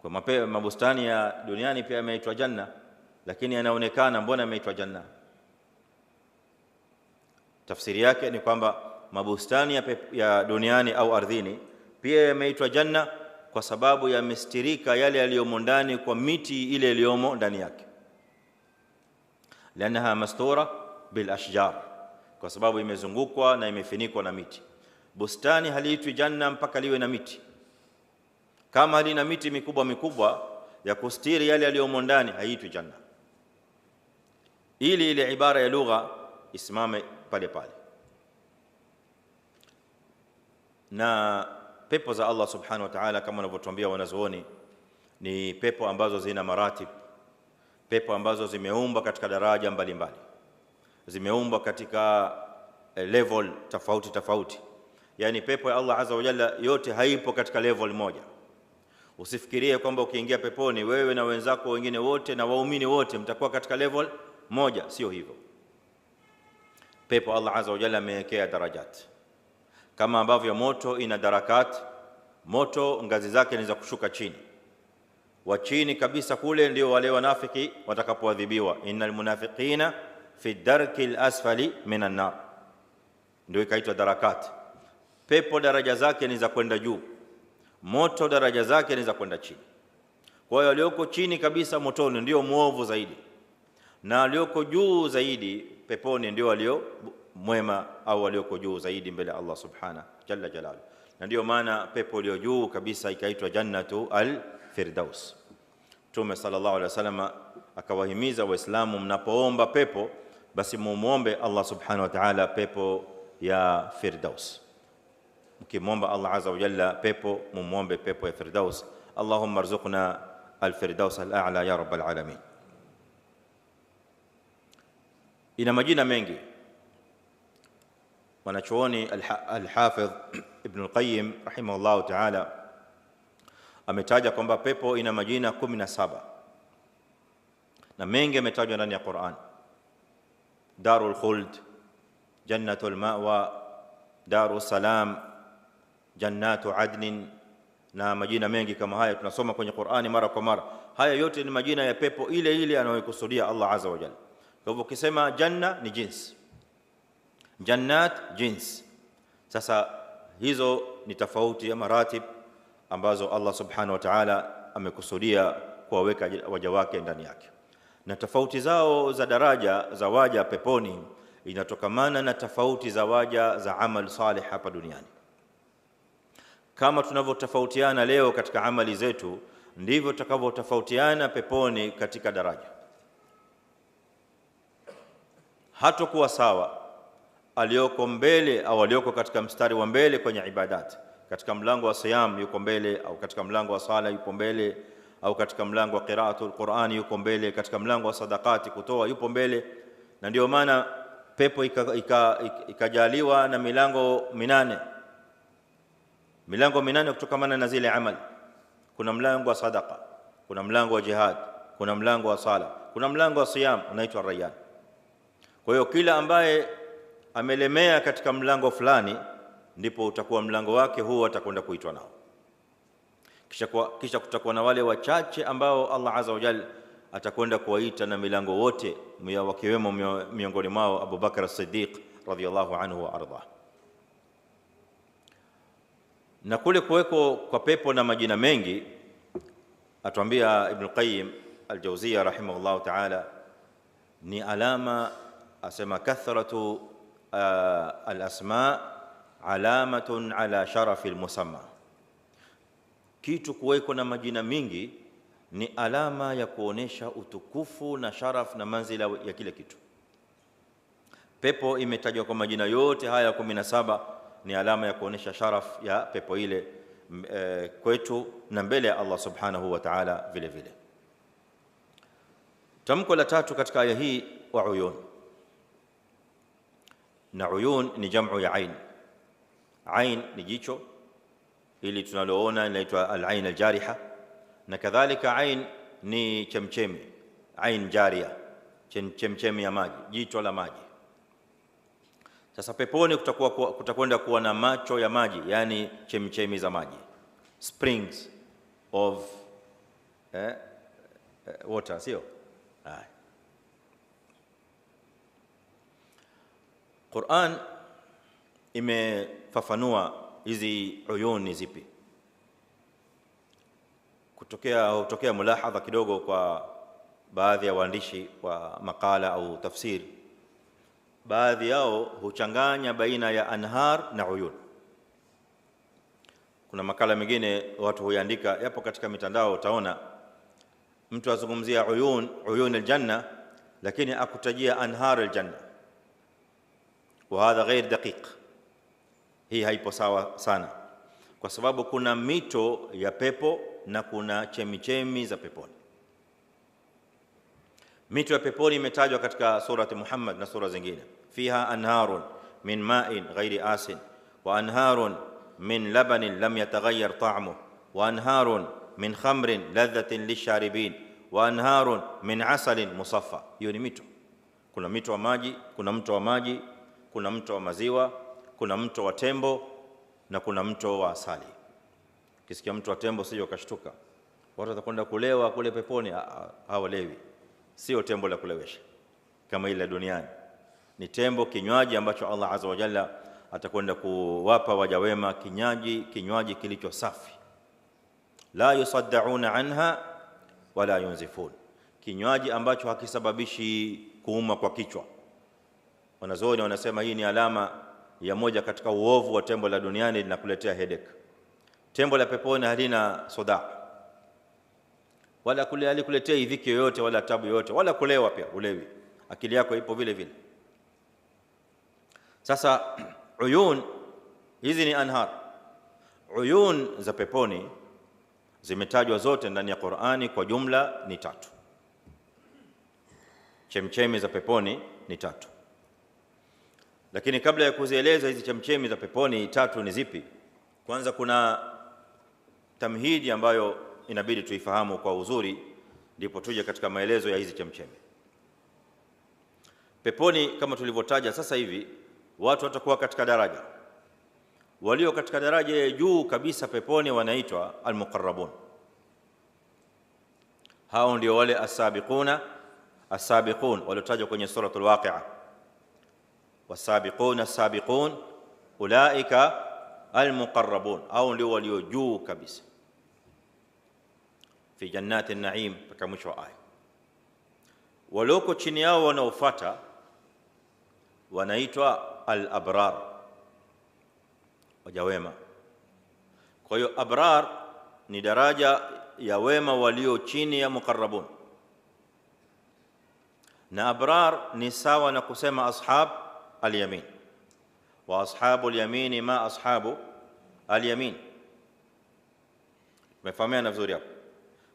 Kwa mabustani ya duniani pia yameitwa janna, lakini yanaonekana, mbona yameitwa janna? Tafsiri yake ni kwamba mabustani ya duniani au ardhini pia yameitwa janna kwa sababu yamestirika yale yaliyomo ndani kwa miti ile iliyomo ndani yake, lanaha mastura bil ashjar, kwa sababu imezungukwa na imefunikwa na miti. Bustani haliitwi janna mpaka liwe na miti. Kama halina miti mikubwa mikubwa ya kustiri yale yaliyomo ndani, haitwi janna. Ili ile ibara ya lugha isimame pale pale. Na pepo za Allah subhanahu wa ta'ala, kama wanavyotuambia wanazuoni, ni pepo ambazo zina maratib, pepo ambazo zimeumbwa katika daraja mbalimbali, zimeumbwa katika level tofauti tofauti. Yani pepo ya Allah azza wa jalla yote haipo katika level moja. Usifikirie kwamba ukiingia peponi wewe na wenzako wengine wote na waumini wote mtakuwa katika level moja, sio hivyo. Pepo Allah azza wa jalla amewekea darajat, kama ambavyo moto ina darakat. Moto ngazi zake ni za kushuka chini, wa chini kabisa kule ndio wale wanafiki watakapoadhibiwa, innal munafiqina fi darkil asfali minan nar, ndio ikaitwa darakat. Pepo daraja zake ni za kwenda juu, moto daraja zake ni za kwenda chini. Kwa hiyo walioko chini kabisa motoni ndio muovu zaidi, na walioko juu zaidi peponi ndio walio mwema, au walioko juu zaidi mbele Allah subhanahu jalla jalaluhu. Na ndio maana pepo iliyo juu kabisa ikaitwa jannatu al-firdaus. Mtume sallallahu alaihi wasallam akawahimiza Waislamu, mnapoomba pepo basi muombe Allah subhanahu wa ta'ala pepo ya firdaus. Mkimwomba Allah azza wa jalla pepo, muombe pepo ya firdaus. Allahumma arzuqna al-firdaus al-a'la ya rabbal alamin. Ina majina mengi. Wanachuoni al-Hafidh Ibn al-Qayyim rahimahullah ta'ala ametaja kwamba pepo ina majina 17 na mengi yametajwa ndani ya Qur'an. Darul Khuld, Jannatul Ma'wa, Darus Salam, Jannatu Adnin, na majina mengi kama haya tunasoma kwenye Qur'ani mara kwa mara. Haya yote ni majina ya pepo ile ile anayokusudia Allah azza wa jalla. Kwa hivyo ukisema janna ni jinsi, jannat jins. Sasa hizo ni tofauti ya maratib ambazo Allah subhanahu wa ta'ala amekusudia kuwaweka waja wake ndani yake, na tofauti zao za daraja za waja peponi inatokamana na tofauti za waja za amal salih hapa duniani. Kama tunavyotofautiana leo katika amali zetu, ndivyo tutakavyotofautiana peponi katika daraja. Hatakuwa sawa aliyoko mbele au aliyoko katika mstari wa mbele kwenye ibadat, katika mlango wa siyam yuko mbele, au katika mlango wa sala yuko mbele, au katika mlango wa qiraatul Qur'ani yuko mbele, katika mlango wa sadaqati kutoa yupo mbele. Na ndio maana pepo ikajaliwa na milango minane, milango minane kutokamana na zile amali. Kuna mlango wa sadaqa, kuna mlango wa jihad, kuna mlango wa sala, kuna mlango wa siyam unaitwa Rayyan. Kwa hiyo kila ambaye amelemea katika mlango fulani, ndipo utakuwa mlango wake huo atakwenda kuitwa nao. Kisha kutakuwa na wale wachache ambao Allah azza wa jalla atakwenda kuwaita na milango wote, wakiwemo miongoni mwao Abu Bakar as-Siddiq radhiyallahu anhu wa arda. Na kule kuweko kwa pepo na majina mengi, atuambia Ibn Qayyim al-Jawziyya rahimahullah ta'ala, ni alama, asema kathratu al-asma alamatun ala sharafi al-musamma. Kitu kuweko na majina mingi ni alama ya kuonesha utukufu na sharaf na manzila ya kile kitu. Pepo imetajwa kwa majina yote haya 17, ni alama ya kuonesha sharaf ya pepo ile kwetu na mbele ya Allah subhanahu wa ta'ala vile vile. Tamko la tatu katika aya hii, wa uyun, na uyun ni jamu ya ain. Ain ni jicho ili tunaloona inaitwa al-ain al-jariha, na kadhalika ain ni chemchemi, ain jaria, chemchemi ya maji, jicho la maji. Sasa peponi kutakwenda kuwa na macho ya maji, yani chemchemi za maji, springs of water, sio? Qur'an imefafanua hizi uyuni zipi. Kutokea mulahadha kidogo kwa baadhi ya waandishi wa makala au tafsiri, baadhi yao huchanganya baina ya anhar na uyun. Kuna makala mengine watu huandika, yapo katika mitandao, utaona mtu azungumzia uyun aljanna, lakini akutajia anhar aljanna, wa hadha ghair daqiq. Hii haipo sawa sana, kwa sababu kuna mito ya pepo na kuna chemichemi za peponi. Mito ya peponi imetajwa katika surati Muhammad na sura zingine, fiha anharun min ma'in ghairi asin wa anharun min labanin lam yataghayyar ta'muhu wa anharun min khamrin ladhatin lisharibin wa anharun min asalin musaffa. Hiyo ni mito. Kuna mito wa maji, kuna mto wa maji, kuna mto wa maziwa, kuna mto wa tembo na kuna mto wa asali. Kisikia mto wa tembo sio ukashtuka, watu watakwenda kulewa kule peponi. Hawalewi, sio tembo la kulewesha kama ile duniani. Ni tembo, kinywaji ambacho Allah azza wa jalla atakwenda kuwapa waja wema, kinywaji kilicho safi. La yusaddauna anha wala yunzifun, kinywaji ambacho hakisababishi kuuma kwa kichwa. Wanazuoni wanasema hii ni alama ya moja katika uovu wa tembo la duniani, linakuletea headache. Tembo la peponi halina soda, wala halikuletea dhiki yoyote wala tabu yoyote, wala kulewa pia ulewi, akili yako ipo vile vile. Sasa uyun hizi ni anhar. Uyun za peponi zimetajwa zote ndani ya Qur'ani, kwa jumla ni 3. Chemchemi za peponi ni 3. Lakini kabla ya kuzieleza hizi chemchemi za peponi 3 ni zipi, kwanza kuna tamhidi ambayo inabidi tuifahamu kwa uzuri, ndipo tuje katika maelezo ya hizi chemchemi. Peponi kama tulivyotaja sasa hivi, watu watakuwa katika daraja. Walio katika daraja ya juu kabisa peponi wanaitwa al-muqarrabun. Hao ndio wale as-sabiqun waliotajwa kwenye suratul Waqi'a. Was-sabiquna as-sabiqun ulaika al-muqarrabun, hao ndio walio juu kabisa fi jannati an-na'im, mpaka mwisho wa aya. Walioko chini yao wanaofuata wanaitwa al-abrar, waja wema. Kwa hiyo abrar ni daraja ya wema walio chini ya muqarrabun, na abrar ni sawa na kusema ashab al-yamin, wa ashabul yamin ma ashabu al-yamin. Tumefahamiana vizuri hapo.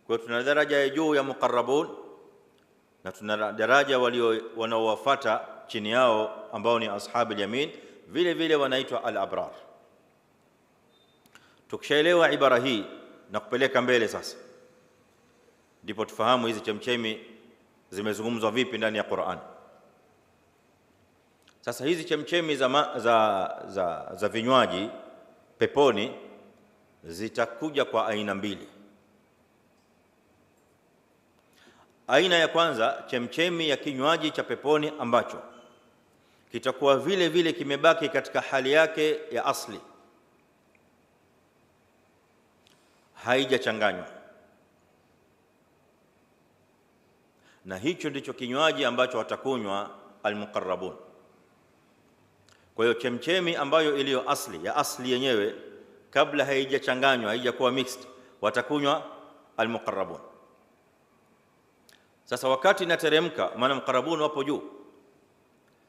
Kwa hiyo tuna daraja ya juu ya muqarrabun na tuna daraja wanaowafuata chini yao ambao ni ashabul yamin, vile vile wanaitwa al-abrar. Tukishaelewa ibara hii na kupeleka mbele sasa, ndipo tufahamu hizi chemchemi zimezungumzwa vipi ndani ya Qur'an. Sasa hizi chemchemi za vinywaji peponi zitakuja kwa aina mbili. Aina ya kwanza, chemchemi ya kinywaji cha peponi ambacho kitakuwa vile vile kimebaki katika hali yake ya asli, haijachanganywa. Na hicho ndicho kinywaji ambacho watakunywa al-muqarrabun. Kwa hiyo chemchemi ambayo iliyo asli, ya asli yenyewe, kabla haijachanganywa, haijakuwa mixed, watakunywa al-muqarrabun. Sasa wakati inateremka, maana muqarrabun wapo juu,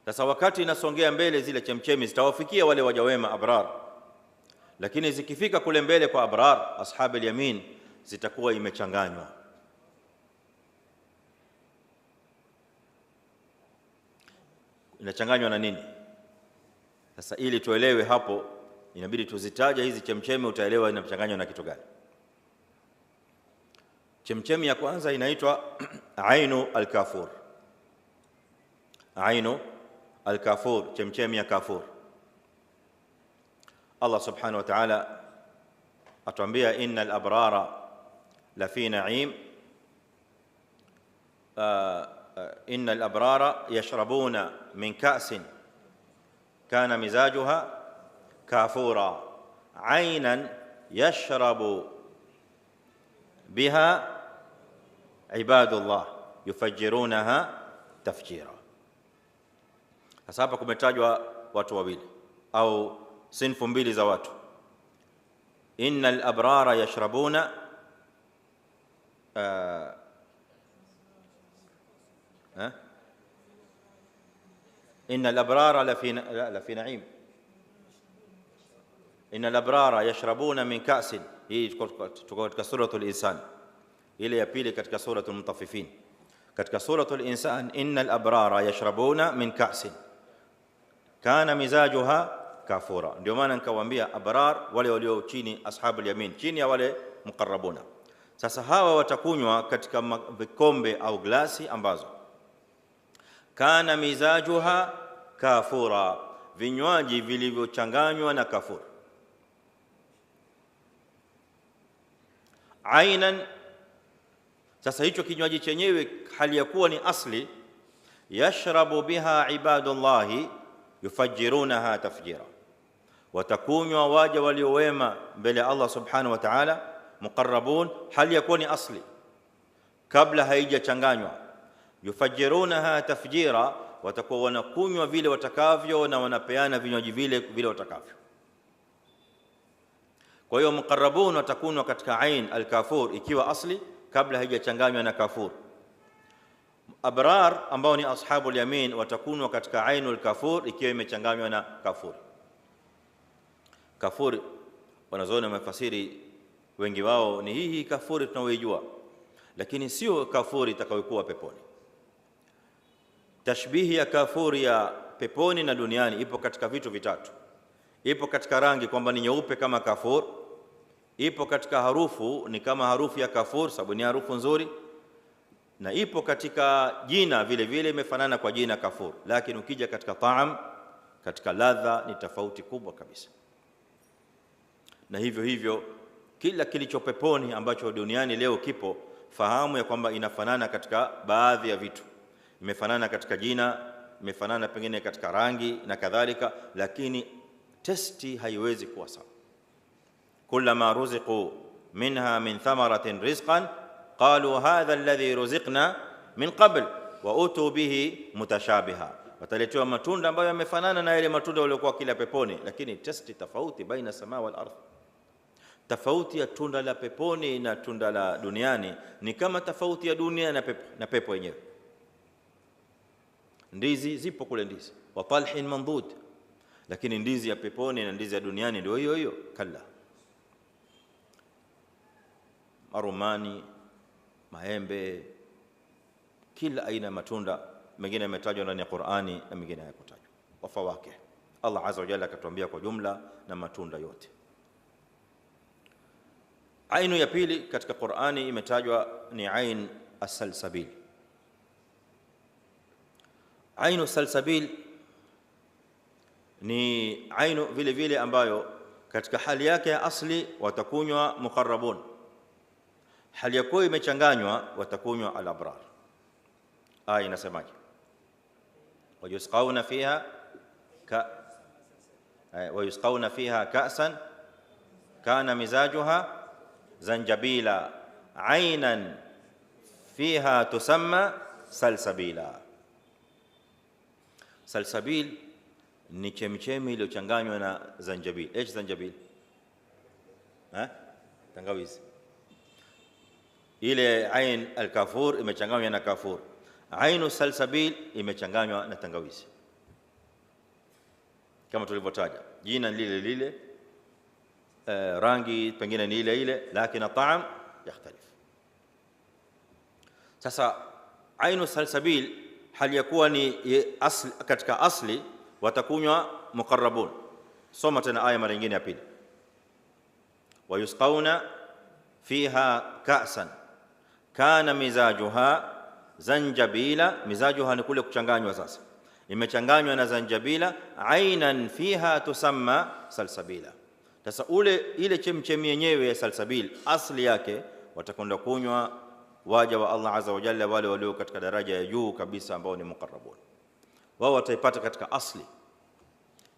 sasa wakati inasongea mbele, zile chemchemi zitawafikia wale waja wema abrar, lakini zikifika kule mbele kwa abrar, ashab al-yamin, zitakuwa imechanganywa. Inachanganywa na nini? Sasa ili tuelewe hapo, inabidi tuzitaje hizi chemchemi, utaelewa inachanganywa na kitu gani. Chemchemi ya kwanza inaitwa ainu al-kafur. Ainu al-kafur, chemchemi ya kafur. Allah subhanahu wa ta'ala atuambia innal abrara la fi na'im, innal abrara yashrabuna min ka'sin kana mizajuha kafura aynan yashrabu biha ibadullah yufajjirunaha tafjira. Sasa hapa kumetajwa watu wawili au sinfu mbili za watu. Innal abrara yashrabuna innal abrara la fi na'im. Innal abrara yashrabuna min ka'sin, hii tuko katika suratul insan, ile ya pili katika suratul mutaffifin. Katika suratul insan, innal abrara yashrabuna min ka'sin kana mizajuha kafura. Ndio maana nikawaambia abrar wale walio chini, ashabul yamin, chini ya wale muqarrabuna. Sasa hawa watakunywa katika vikombe au glasi ambazo kana mizajuha kafura, vinywaji vilivyochanganywa na kafur. Ainan, sasa hicho kinywaji chenyewe hali ya kuwa ni asli, yashrabu biha ibadullahi yufajjirunaha tafjira, watakunywa waja waliowema mbele ya Allah subhanahu wa ta'ala, muqarrabun, hali ya kuwa ni asli kabla haijachanganywa. Yufajjirunaha tafjira, watakuwa wanakunywa vile watakavyo na wanapeana vinywaji vile watakavyo. Kwa hiyo muqarrabun watakunywa katika ain al-kafur ikiwa asli kabla haijachanganywa na kafur. Abrar ambao ni ashabul yamin watakunywa katika ainul kafur ikiwa imechanganywa na kafur. Kafur wanazoona mafasiri wengi wao ni hii kafuri tunaoijua, lakini sio kafuri itakayokuwa peponi. Tashbihi ya kafuri ya peponi na duniani ipo katika vitu vitatu. Ipo katika rangi kwamba ni nyeupe kama kafur, ipo katika harufu ni kama harufu ya kafur sababu ni harufu nzuri, na ipo katika jina vile vile imefanana kwa jina kafur, lakini ukija katika taam, katika ladha ni tofauti kubwa kabisa. Na hivyo kila kilicho peponi ambacho duniani leo kipo, fahamu ya kwamba inafanana katika baadhi ya vitu, imefanana katika jina, imefanana pengine katika rangi na kadhalika, lakini testi haiwezi kuwa sawa. Kullama ruziqu minha min thamaratin rizqan qalu hadha alladhi ruziqna min qabl wa utu bihi mutashabiha, wataletewa matunda ambayo yamefanana na yale matunda waliokuwa kila peponi, lakini testi tofauti baina samaa wal ardh. Tofauti ya tunda la peponi na tunda la duniani ni kama tofauti ya dunia na pepo yenyewe. Ndizi zipo kule, ndizi wa talhin mandud, lakini ndizi ya peponi na ndizi ya duniani ndio hiyo hiyo. Kalla, marumani, maembe, kila aina ya matunda, mengine yametajwa ndani ya Qur'ani na mengine hayakutajwa. Wafawake, Allah azza wa jalla akatuambia kwa jumla na matunda yote. Ainu ya pili katika Qur'ani imetajwa ni ain as-salsabil. Ainu salsabil ni ainu vile vile ambayo katika hali yake ya asli watakunywa muqarrabun, hali yako imechanganywa watakunywa al-abrar. Aya inasemaje? wayusqawna fiha ka'san kana mizajuha zanjabila aynan fiha tusamma salsabila. Salsabil ni chemchemi iliyochanganywa na zanjabil. Zanjabil tangawizi. Ile ain al-kafur imechanganywa na kafur, ainu salsabil imechanganywa na tangawizi. Kama tulivyotaja, jina lile lile, rangi pengine ni ile ile, lakini taam yakhtalif. Sasa ainu salsabil hali yakuwa ni asli, katika asli watakunywa muqarrabun. Soma tena aya mara nyingine ya pili. Wayusqauna fiha ka'san kana mizajuha zanjabila. Mizajuha ni kule kuchanganywa, sasa imechanganywa na zanjabila. Ainan fiha tusamma salsabila. Sasa ile chemchemi yenyewe ya salsabil asli yake watakwenda kunywa waja wa Allah azza wa jalla, wale walio katika daraja ya juu kabisa ambao ni muqarrabun. Wao wataipata katika asli,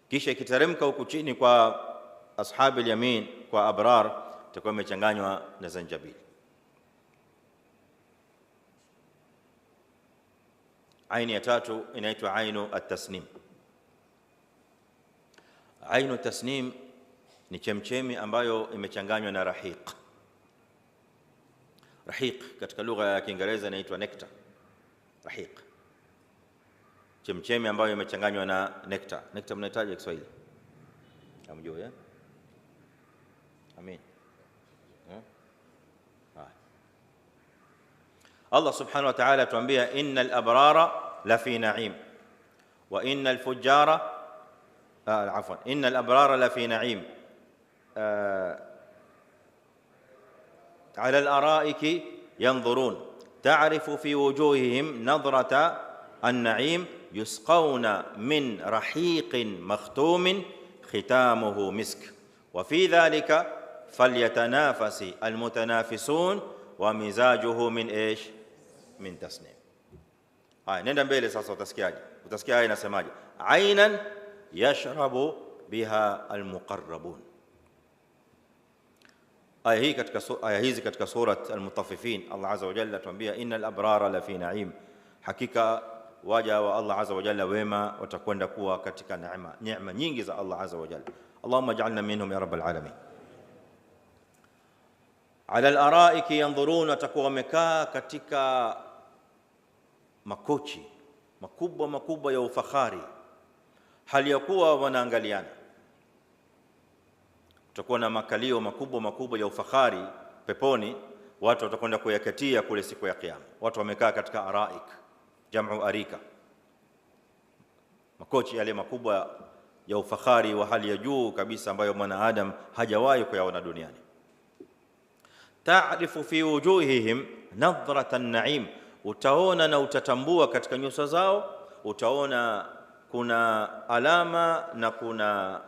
kisha ikiteremka huku chini kwa ashabi al-yamin, kwa abrar, itakuwa imechanganywa na zanjabil. Aini ya tatu inaitwa ainu at-tasnim. Ainu at-tasnim ni chemchemi ambayo imechanganywa na rahiq. Rahiq katika lugha ya Kiingereza inaitwa nectar. Rahiq, chemchemi ambayo imechanganywa na nectar. Nectar mnahitaji Kiswahili? Hamjui eh? Amin. Allah subhanahu wa ta'ala tuambia, innal abrara la fi na'im wa innal fujjara afwan, innal abrara la fi na'im على الأرائك ينظرون تعرف في وجوههم نظرة النعيم يسقون من رحيق مختوم ختامه مسك وفي ذلك فليتنافس المتنافسون ومزاجه من ايش؟ من تسنيم. haya, nenda mbele sasa, utasikia haya inasemaje? Ainan yashrabu biha almuqarrabun. aya hizi katika surat Al-Mutaffifin, Allah azza wa jalla tuambia, innal abrara la fi na'im, hakika waja wa Allah azza wa jalla wema watakwenda kuwa katika neema nyingi za Allah azza wa jalla. Allahumma ij'alna minhum ya rabbal alamin. Ala al-araiki yanzurun, watakuwa wamekaa katika makochi makubwa ya ufahari, hali ya kuwa wanaangaliana. Utakuwa na makalio makubwa ya ufahari peponi, watu watakwenda kuyakatia kule siku ya kiyama. Watu wamekaa katika araik, jamu arika, makochi yale makubwa ya ufahari wa hali ya juu kabisa ambayo mwanadamu hajawahi kuyaona duniani. Ta'rifu fi wujuhihim nadhratan na'im, utaona na utatambua katika nyuso zao, utaona kuna alama na kuna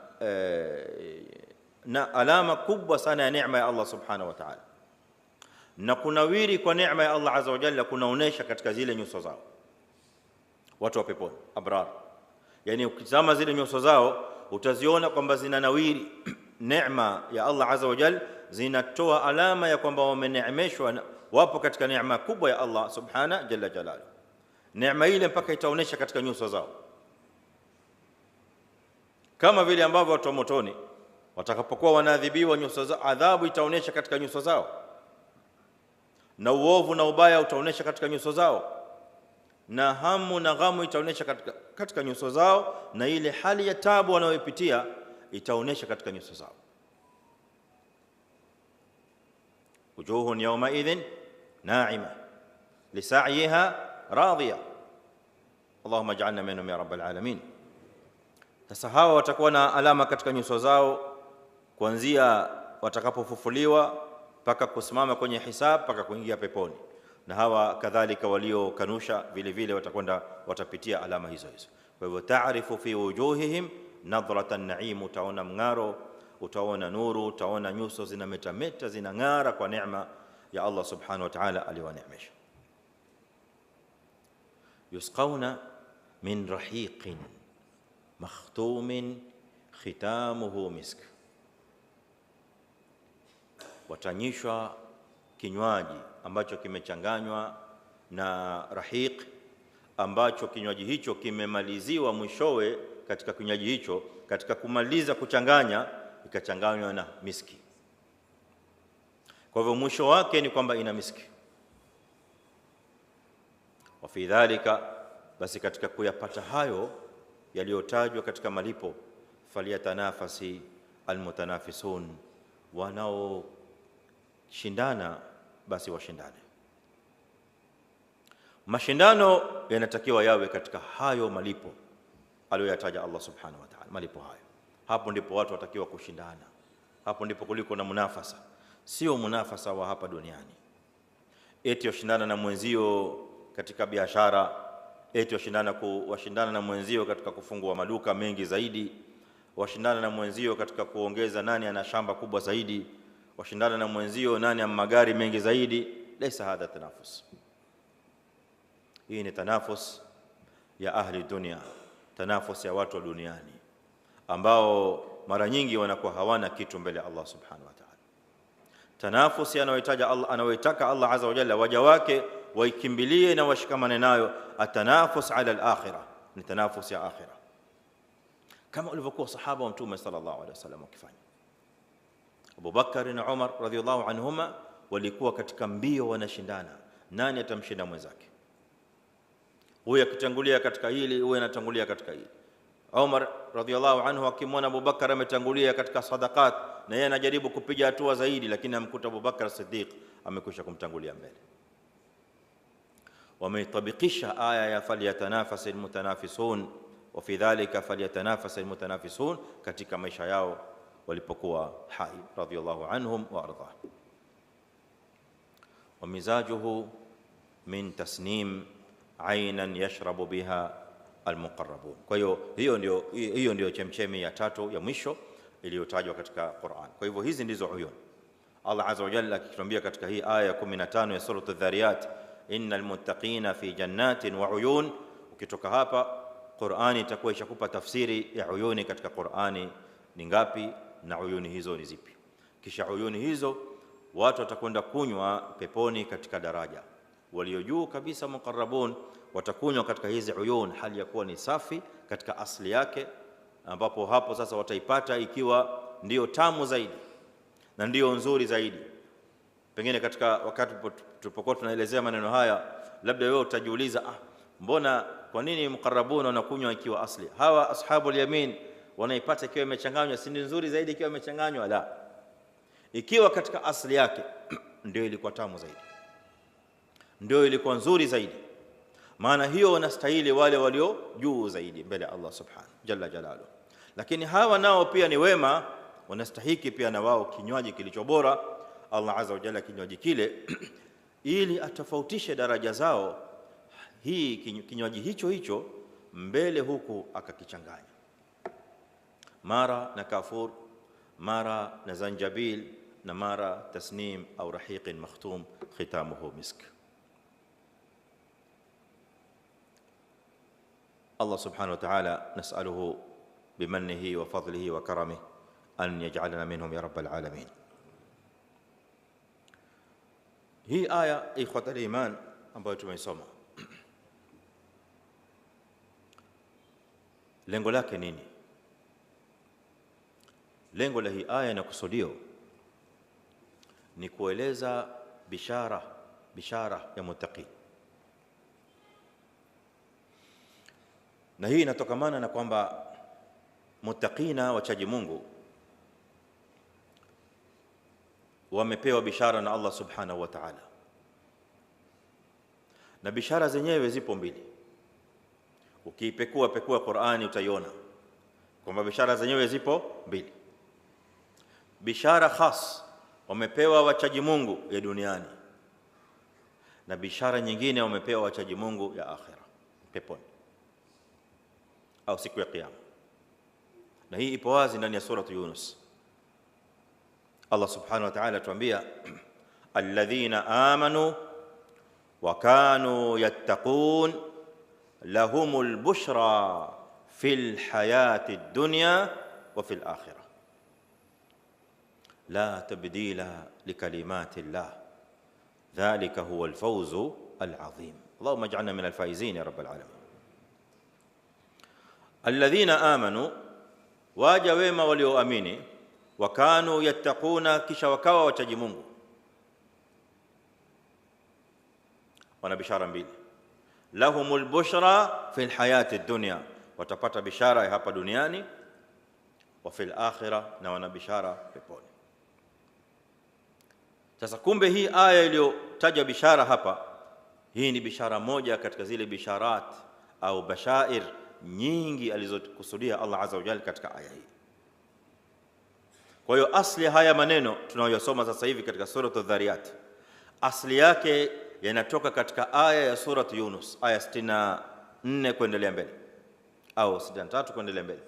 na alama kubwa sana ya neema ya Allah subhanahu wa ta'ala, na kunawiri kwa neema ya Allah azza wa jalla kunaonesha katika zile nyuso zao. Watu wa peponi abrar, yani ukitazama zile nyuso zao utaziona kwamba zinanawiri neema ya Allah azza wa jalla, zinatoa alama ya kwamba wameneemeshwa, wapo katika neema kubwa ya Allah subhanahu jalla jalaluhu. Neema ile mpaka itaonesha katika nyuso zao, kama vile ambavyo watu wa motoni watakapokuwa wanaadhibiwa, nyuso zao, adhabu itaonesha katika nyuso zao, na uovu na ubaya utaonesha katika nyuso zao, na hamu na ghamu itaonesha katika nyuso zao, na ile hali ya taabu wanayopitia itaonesha katika nyuso zao. wujuhun yawma idhin na'ima lisa'yiha radiya. Allahumma ij'alna minhum ya rabbal alamin. Sasa hawa watakuwa na alama katika nyuso zao kuanzia watakapofufuliwa mpaka kusimama kwenye hisab mpaka kuingia peponi, na hawa kadhalika waliokanusha vile vile watapitia alama hizo. Kwa hivyo ta'rifu fi wujuhihim nadratan na'im, utaona mng'aro, utaona nuru, utaona nyuso zinametameta, zinang'ara kwa neema ya Allah subhanahu wa ta'ala aliyowaneemesha. Yusqawna min rahiqin makhtumin khitamuhu misk, watanyishwa kinywaji ambacho kimechanganywa na rahiq, ambacho kinywaji hicho kimemaliziwa mwishowe katika kinywaji hicho, katika kumaliza kuchanganya ikachanganywa na miski. Kwa hivyo mwisho wake ni kwamba ina miski. Wa fi dhalika, basi katika kuyapata hayo yaliyotajwa katika malipo, falyatanafasi almutanafisun, wanaoshindana basi washindane. Mashindano yanatakiwa yawe katika hayo malipo, aliyoyataja Allah subhanahu wa ta'ala, malipo hayo. Hapo ndipo watu watakiwa kushindana, hapo ndipo kuliko na munafasa, sio munafasa wa hapa duniani eti washindana na mwenzio katika biashara, eti washindana na mwenzio katika kufungua maduka mengi zaidi, washindana na mwenzio katika kuongeza nani ana shamba kubwa zaidi, washindana na mwenzio nani ana magari mengi zaidi. Laysa hadha tanafus. Hii ni tanafus ya ahli dunia, tanafus ya watu wa duniani ambao mara nyingi wanakuwa hawana kitu mbele ya Allah subhanahu wa ta'ala. Tanafus anayoitaka Allah azza wa jalla waja wake waikimbilie na washikamane nayo, atanafus ala al-akhirah, ni tanafus ya akhirah, kama walivyokuwa sahaba wa Mtume sallallahu alaihi wasallam wakifanya. Abu Bakar na Umar radhiyallahu anhuma walikuwa katika mbio, wanashindana nani atamshinda mwenzake, huyu akitangulia katika hili, huyu anatangulia katika hili. Umar radhiyallahu anhu akimwona Abu Bakar ametangulia katika sadaqat na yeye anajaribu kupiga hatua zaidi, lakini amkuta Abu Bakar Siddiq amekwisha kumtangulia mbele. Wameitabikisha aya ya falyatanafasil mutanafisun wa fi dhalika falyatanafasil mutanafisun katika maisha yao walipokuwa hai radhiyallahu anhum wa ardhah. Wa mizajuhu min tasnim aynan yashrabu biha almuqarrabun. Kwa hiyo ndio chemchemi ya tatu ya mwisho iliyotajwa katika Qur'an. Kwa hivyo hizi ndizo uyun. Allah azza wa jalla akituambia katika hii aya ya 15 ya sura Adh-Dhariyat, innal muttaqina fi jannatin wa uyun. Ukitoka hapa Qur'ani itakuwa ishakupa tafsiri ya uyuni katika Qur'ani ni ngapi na uyuni hizo ni zipi. Kisha uyuni hizo watu watakwenda kunywa peponi katika daraja. Walio juu kabisa muqarrabun watakunywa katika hizi uyun hali ya kuwa ni safi katika asili yake, ambapo hapo sasa wataipata ikiwa ndio tamu zaidi na ndio nzuri zaidi. Pengine katika wakati tulipokuwa tunaelezea maneno haya, labda wewe utajiuliza, mbona kwa nini muqarrabun wanakunywa ikiwa asli, hawa ashabul yamin wanaipata ikiwa imechanganywa, si nzuri zaidi ikiwa imechanganywa? La, ikiwa katika asili yake ndio ilikuwa tamu zaidi, ndio ilikuwa nzuri zaidi. Maana hiyo wanastahili wale walio juu zaidi mbele ya Allah subhanahu jalla jalaluhu. Lakini hawa nao pia ni wema, wanastahiki pia na wao kinywaji kilicho bora. Allah azza wa jalla kinywaji kile ili atofautishe daraja zao, hii kinywaji hicho mbele huku akakichanganya mara na kafur, mara na zanjabil, na mara tasnim au rahiqin makhtum khitamuhu misk. Allah subhanahu wa ta'ala nas'aluhu bimannihi wa fadlihi wa karamihi an yaj'alana minhum ya rabbal alamin. Hii aya ikhwatal iman ambayo tumeisoma, lengo lake nini? Lengo la hii aya na kusudio ni kueleza bishara ya muttaqin, na hii inatokamana na kwamba muttaqina wachaji Mungu wamepewa bishara na Allah subhanahu wa ta'ala, na bishara zenyewe zipo mbili. Ukipekua Qur'ani utaiona kwamba bishara zenyewe zipo mbili. Bishara khas wamepewa wachaji Mungu ya duniani, na bishara nyingine wamepewa wachaji Mungu ya akhira, peponi au siku ya kiyama. Na hii ipo wazi ndani ya sura Yunus. Allah subhanahu wa ta'ala atuambia, alladhina amanu wa kanu yattaqun lahumul bushra fil hayati dunya wa fil akhirah la tabdila likalimati llah dhalika huwa alfawzu alazim. Allahumma ij'alna min alfaizin ya rabbal alamin. Alladhina amanu, waja wema walioamini, wa kanu yattaquna, kisha wakawa wachaji Mungu, wana bishara mbili. Lahumul bushra fil hayati dunya, watapata bishara ya hapa duniani, wa fil akhirah, na wana bishara peponi. Sasa kumbe hii aya iliyotaja bishara hapa, hii ni bishara moja katika zile bisharat au bashair nyingi alizokusudia Allah azza wa jalla katika aya hii. Kwa hiyo asli haya maneno tunayosoma sasa hivi katika sura Adh-Dhariyat, asli yake yanatoka katika aya ya sura Yunus, aya 64 kuendelea mbele au 63 kuendelea mbele,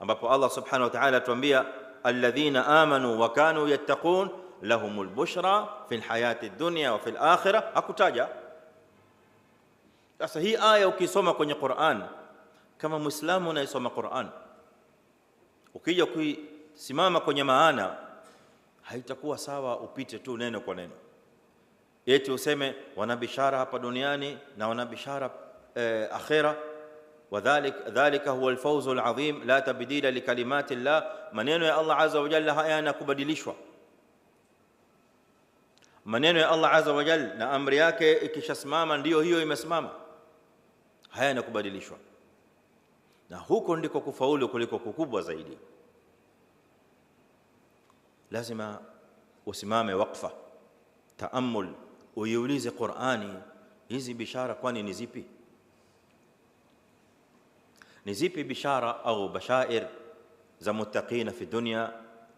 ambapo Allah subhanahu wa ta'ala atuambia alladhina amanu wa kanu yattaqun lahumul bushra fil hayati dunya wa fil akhirah. Hakutaja. Sasa hii aya ukisoma kwenye Qur'an, kama Muislamu unayesoma Qur'an, ukija kusimama kwenye maana, haitakuwa sawa upite tu neno kwa neno, eti useme wana bishara hapa duniani na wana bishara akhira, wadhalik huwa alfawz alazim la tabdila likalimati llah. Maneno ya Allah azza wa jalla hayana kubadilishwa. Maneno ya Allah azza wa jalla na amri yake ikishasimama ndio hiyo imesimama, hayana kubadilishwa, na huko ndiko kufaulu kuliko kukubwa zaidi. Lazima usimame waqfa, taammul, uiulize Qur'ani, hizi bishara kwani ni zipi? Ni zipi bishara au bashair za muttaqina fi dunya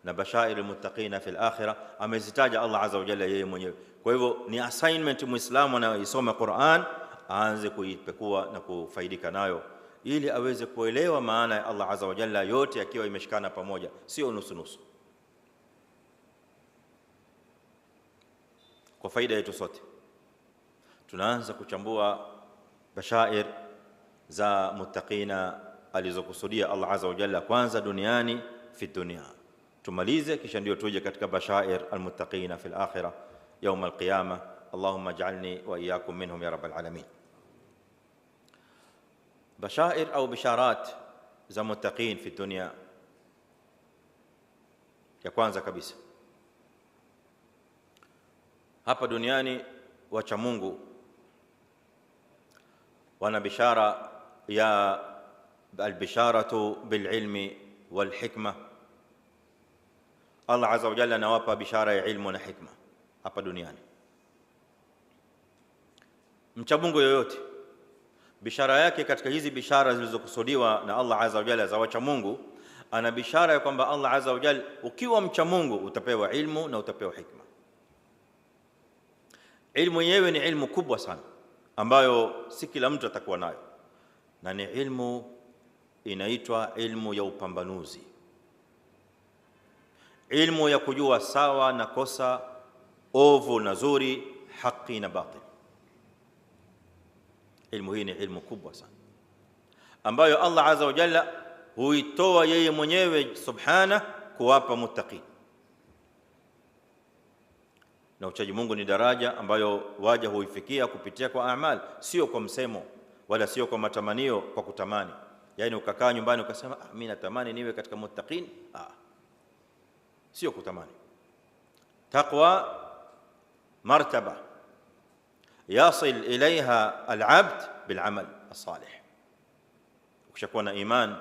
na bashair almuttaqina fi al-akhirah? Amezitaja Allah azza wa jalla yeye mwenyewe. Kwa hivyo ni assignment muislamu anayesoma Qur'an aanze kuipekua na kufaidika nayo, ili aweze kuelewa maana ya Allah azza wa jalla yote yakiwa imeshikana pamoja, sio nusu nusu. Kwa faida yetu sote, tunaanza kuchambua bashair za muttaqina alizokusudia Allah azza wa jalla kwanza duniani fi dunya, tumalize kisha ndio tuje katika bashair almuttaqina fi al-akhirah يوم القيامة. اللهم اجعلني وإياكم منهم يا رب العالمين. بشائر أو بشارات za muttaqin fi dunya, ya kwanza kabisa, hapa duniani wacha Mungu wana bishara ya albisharatu bililmi walhikma. Allah azza wa jalla anawapa bishara ya ilmu na hikma hapa duniani. Mcha Mungu yoyote, bishara yake katika hizi bishara zilizokusudiwa na Allah azza wa jalla za wacha Mungu, ana bishara ya kwamba Allah azza wa jalla, ukiwa mcha Mungu utapewa ilmu na utapewa hikma. Ilmu yenyewe ni ilmu kubwa sana ambayo si kila mtu atakuwa nayo, na ni ilmu inaitwa ilmu ya upambanuzi, ilmu ya kujua sawa na kosa, ovu na zuri, haki na batil. Ilmu hii ni ilmu kubwa sana ambayo Allah azza wa jalla huitoa yeye mwenyewe subhana kuwapa muttaqin. Na uchaji Mungu ni daraja ambayo waja huifikia kupitia kwa amal, sio kwa msemo wala sio kwa matamanio, kwa kutamani. Yani ukakaa nyumbani ukasema mimi natamani niwe katika muttaqin, sio kutamani. Taqwa martaba yasil ilaiha alabd bilamal alsalih. Ukishakuwa na iman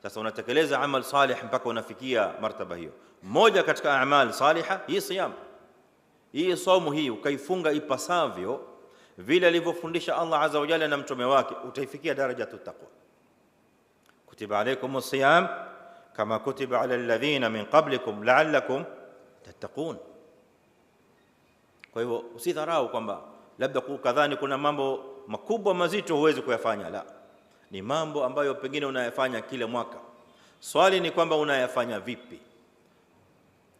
sasa unatekeleza amal salih mpaka unafikia martaba hiyo. Moja katika amal salihah hii siyam, hii saumu hii ukaifunga ipasavyo vile alivyofundisha Allah azza wa jalla na mtume wake, utaifikia daraja ya taqwa. Kutiba alaykumus siyam kama kutiba ala alladhina min qablikum la'allakum tattaqun. Kwa hivyo usidharau kwamba labda kadhani kuna mambo makubwa mazito huwezi kuyafanya. La, ni mambo ambayo pengine unayafanya kila mwaka. Swali ni kwamba unayafanya vipi?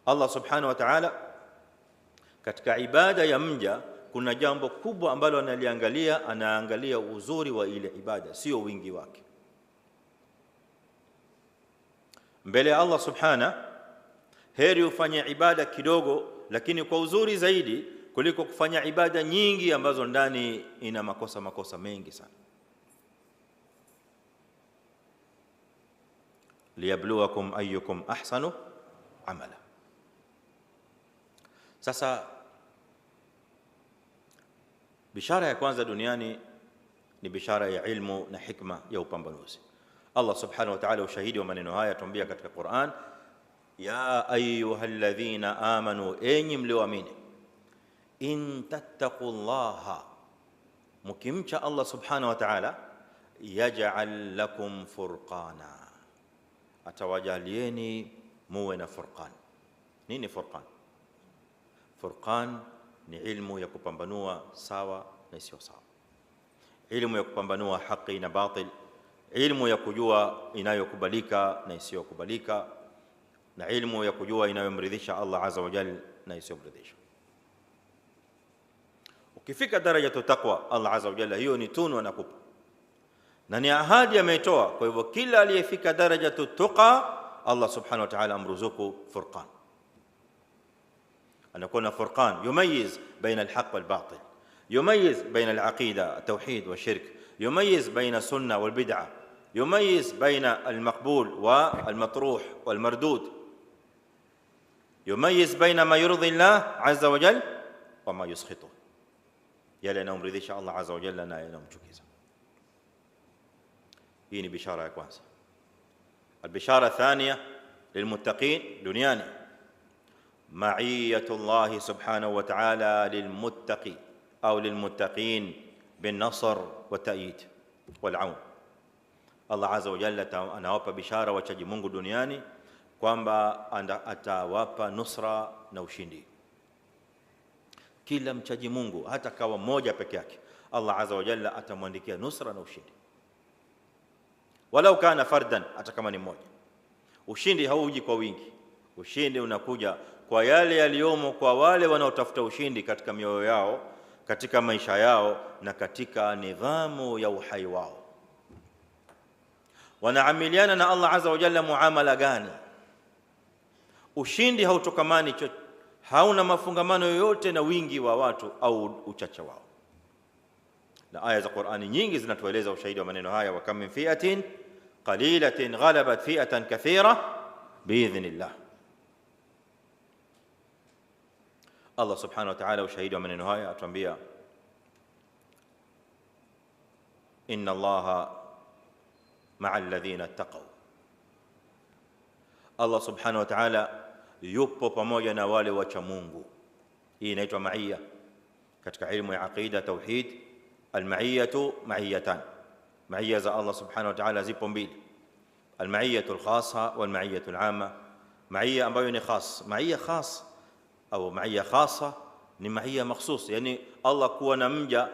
Allah subhanahu wa ta'ala katika ibada ya mja kuna jambo kubwa ambalo analiangalia, anaangalia uzuri wa ile ibada, sio wingi wake. Mbele ya Allah subhanahu, heri ufanye ibada kidogo lakini kwa uzuri zaidi kuliko kufanya ibada nyingi ambazo ndani ina makosa mengi sana. Liyabluwakum ayyukum ahsanu amala. Sasa bishara ya kwanza duniani ni bishara ya ilmu na hikma ya upambanuzi. Allah subhanahu wa ta'ala ushahidi wa maneno haya tuambia katika Qur'an, ya ayyuhalladhina amanu, enyi mlioamini, in tattaqullaha, mukimcha Allah subhanahu wa ta'ala, yaj'al lakum furqana, atawajalieni muwe na furqan. Nini furqan? Furqan ni ilmu ya kupambanua sawa na isiyo sawa, ilmu ya kupambanua haki na batil, ilmu ya kujua inayokubalika na isiyokubalika, na ilmu ya kujua inayomridhisha Allah azza wa jalla na isiyomridhisha. Ukifika darajatu taqwa, Allah azza wa jalla hiyo ni tunu anakupa na ni ahadi ameitoa. Kwa hivyo kila aliyefika darajatu tuqa, Allah subhanahu wa ta'ala amruzuku furqan, anakuwa na furqan yumayiz baina alhaq walbatil, yumayiz baina alaqida التوحيد والشرك, يميز بين السنه والبدعه, يميز بين المقبول والمطروح والمردود, يميز بين ما يرضي الله عز وجل وما يسخطه, yale yanayomridhisha Allah azza wa jalla na yanayomchukiza. Hii ni bishara ya kwanza. البشاره الثانيه للمتقين دنياني, معيه الله سبحانه وتعالى للمتقي او للمتقين بالنصر والتأييد والعون. Allah azza wa jalla anawapa bishara wachaji Mungu duniani kwamba atawapa nusra na ushindi. Kila mchaji Mungu hata kawa mmoja peke yake, Allah azza wa jalla atamwandikia nusra na ushindi, walau kana fardan, hata kama ni mmoja. Ushindi hauji kwa wingi, ushindi unakuja kwa yale yaliyomo kwa wale wanaotafuta ushindi katika mioyo yao, katika maisha yao na katika nidhamu ya uhai wao. Wanaamiliana na Allah azza wa jalla muamala gani? Ushindi hautokamani, hauna mafungamano yoyote na wingi wa watu au uchache wao. Na aya za Qur'ani nyingi zinatueleza ushahidi wa maneno haya, wa kam min fi'atin qalilatin ghalabat fi'atan kathira biidhnillah. Allah subhanahu wa ta'ala ushahidi wa maneno haya atuambia, inna Allaha ma'a alladhina ittaqaw. Allah subhanahu wa ta'ala yupo pamoja na wale wacha Mungu. Hii inaitwa ma'iyya katika ilmu ya aqida tauhid. Al-ma'iyyatu ma'iyatan, ma'iyya za Allah subhanahu wa ta'ala zipo mbili, al-ma'iyyatu al-khassa wal-ma'iyyatu al-'amma. Ma'iyya ambayo ni khas, ma'iyya khas au ma'iyya khassa ni ma'iyya makhsus, yani Allah kuwa na mja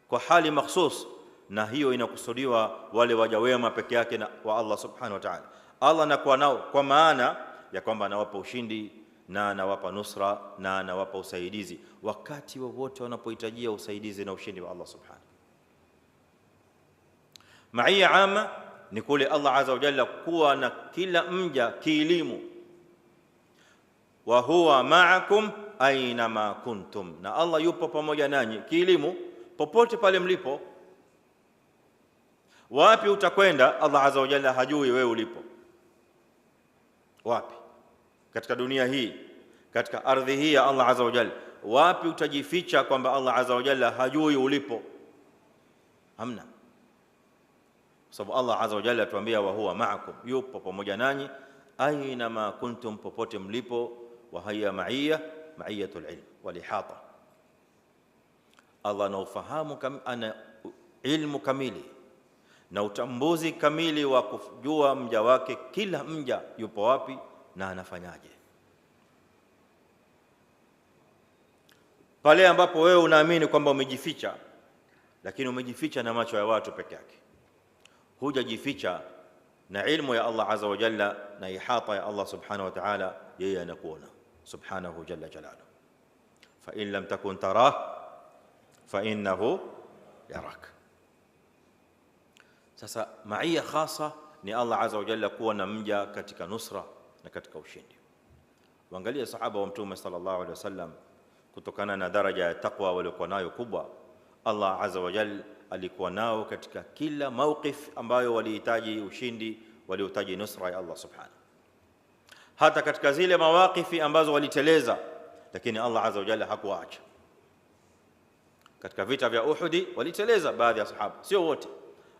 kwa hali makhsus, na hiyo inakusudiwa wale waja wema peke yake na wa Allah subhanahu wa ta'ala. Allah anakuwa nao kwa maana ya kwamba anawapa ushindi na anawapa nusra na anawapa usaidizi wakati wowote wanapohitajia usaidizi na ushindi wa Allah subhanahu. Ma'iyya amma ni kule Allah azza wa jalla kuwa na kila mja kielimu, wa huwa ma'akum aina ma kuntum, na Allah yupo pamoja nanyi kielimu popote pale mlipo. Wapi utakwenda Allah azza wa jalla hajui wewe ulipo wapi katika dunia hii, katika ardhi hii ya Allah azza wa jalla. Wapi utajificha kwamba Allah azza wa jalla hajui ulipo? Hamna, sababu Allah azza wa jalla atuambia wa huwa ma'akum, yupo pamoja nanyi, aina ma kuntum, popote mlipo. Wa hiya ma'iyya, ma'iyatul ilm wal ihata. Allah anaufahamu ana ilmu kamili na utambuzi kamili wa kujua mja wake, kila mja yupo wapi na anafanyaje. Pale ambapo wewe unaamini kwamba umejificha, lakini umejificha na macho ya watu peke yake, hujajificha na ilmu ya Allah azza wa jalla na ihata ya Allah subhanahu wa ta'ala, yeye anakuona subhanahu jalla jalaluhu. Fa in lam takun tarah fa innahu yarak. Sasa ma'iyya khasa ni Allah azza wa jalla kuwa na mja katika nusra na katika ushindi. Waangalia sahaba wa Mtume sallallahu alaihi wasallam, kutokana na daraja ya taqwa waliokuwa nayo kubwa, Allah azza wa jalla alikuwa nao katika kila mawqif ambayo walihitaji ushindi, walihitaji nusra ya Allah subhanahu. Hata katika zile mawaqifi ambazo waliteleza, lakini Allah azza wa jalla hakuwaacha. Katika vita vya Uhud waliteleza baadhi ya sahaba, sio wote,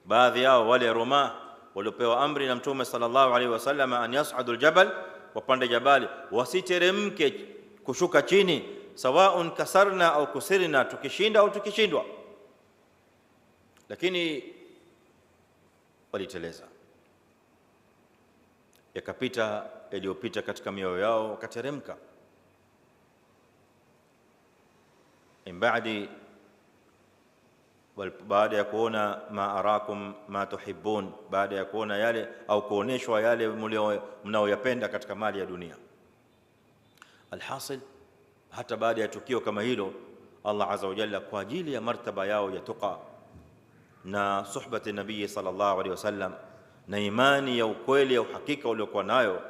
baadhi yao wale Roma waliopewa amri na Mtume sallallahu alaihi wasallam an yas'adu aljabal, wapande jabali, wasiteremke kushuka chini, sawaun kasarna au kusirna, tukishinda au tukishindwa. Lakini waliteleza, yakapita yaliyopita katika mioyo yao, wakateremka. Baada ya kuona ma arakum ma tuhibbun, baada ya kuona yale au kuoneshwa yale mnaoyapenda katika mali ya dunia. Alhasil, hata baada ya tukio kama hilo, Allah azza wa jalla kwa ajili ya martaba yao ya tuqa na suhbati nabii sallallahu alaihi wasallam na imani ya ukweli ya uhakika waliokuwa nayo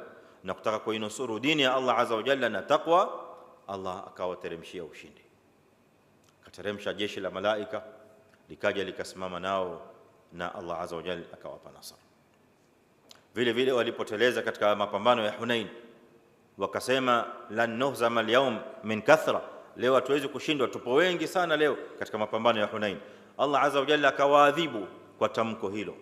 na kutaka kuinusuru dini ya Allah azza wa jalla na taqwa, Allah akawateremshia ushindi. Akateremsha jeshi la malaika likaja likasimama nao na Allah azza wa jalla akawapa nasr. Vile vile walipoteleza katika mapambano ya Hunain, wakasema lan nuhzama al-yawm min kathra, leo hatuwezi kushindwa, tupo wengi sana leo katika mapambano ya Hunain. Allah azza wa jalla akawaadhibu kwa tamko hilo,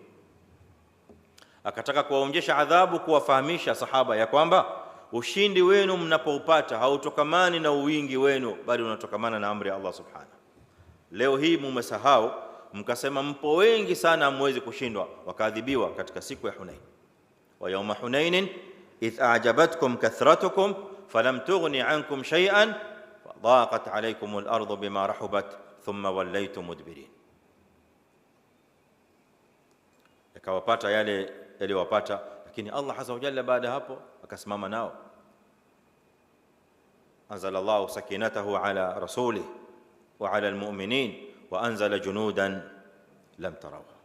akataka kuwaonjesha adhabu, kuwafahamisha sahaba ya kwamba ushindi wenu mnapoupata hautokamani na uwingi wenu, bali unatokamana na amri ya Allah subhanahu. Leo hii mmesahau, mkasema mpo wengi sana hamwezi kushindwa, wakaadhibiwa katika siku ya Hunain. Wa yawma Hunainin idh a'jabatkum kathratukum falam tughni ankum shay'an fadaqat alaykum al-ardu bima rahabat thumma wallaytum mudbirin. Yakawapata yale yaliyowapata, lakini Allah azza wa jalla baada hapo akasimama nao. Anzalallahu sakinatahu ala rasulih wa ala almu'minin wa anzala junudan lam tarawha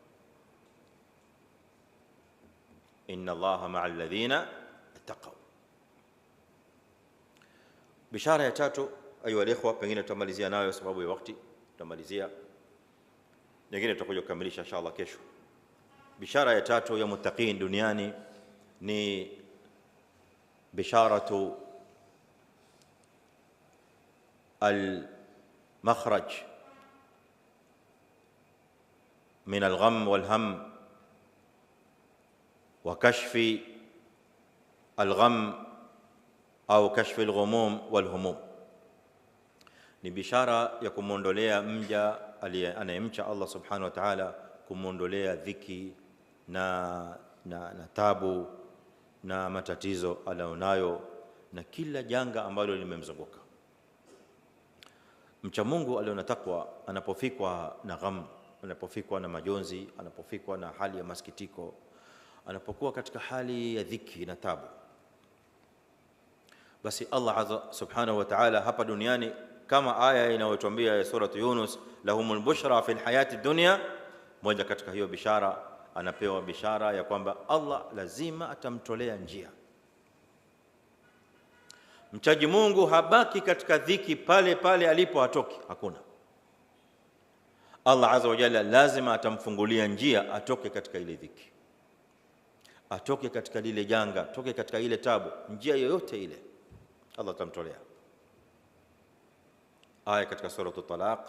inna Allaha ma'a alladhina ittaqaw. Bishara ya tatu, ayu alikhwa, pengine tutamalizia nayo sababu ya wakati, tutamalizia nyingine tutakuja kukamilisha inshallah kesho. Bishara ya tatu ya muttaqin duniani ni bisharatu al-makhraj min al-gham wal-ham wa kashfi al-gham au kashfi al-ghumum wal-humum. Ni bishara ya kumondolea mja anayemcha Allah subhanahu wa ta'ala, kumondolea dhiki na tabu na matatizo alionayo na kila janga ambalo limemzunguka. Mcha Mungu aliona takwa anapofikwa na gham, anapofikwa na majonzi, anapofikwa na hali ya masikitiko, anapokuwa katika hali ya dhiki na tabu, basi Allah subhanahu wa ta'ala hapa duniani, kama aya inayotuambia ya surah Yunus, lahumul bushra fil hayati dunya, moja katika hiyo bishara anapewa bishara ya kwamba Allah lazima atamtolea njia. Mchaji Mungu habaki katika dhiki pale pale alipo, hatoki, hakuna. Allah azza wa jalla lazima atamfungulia njia atoke katika ile dhiki, atoke katika lile janga, atoke katika ile tabu, njia yoyote ile Allah atamtolea. Aya katika surah at-Talaq,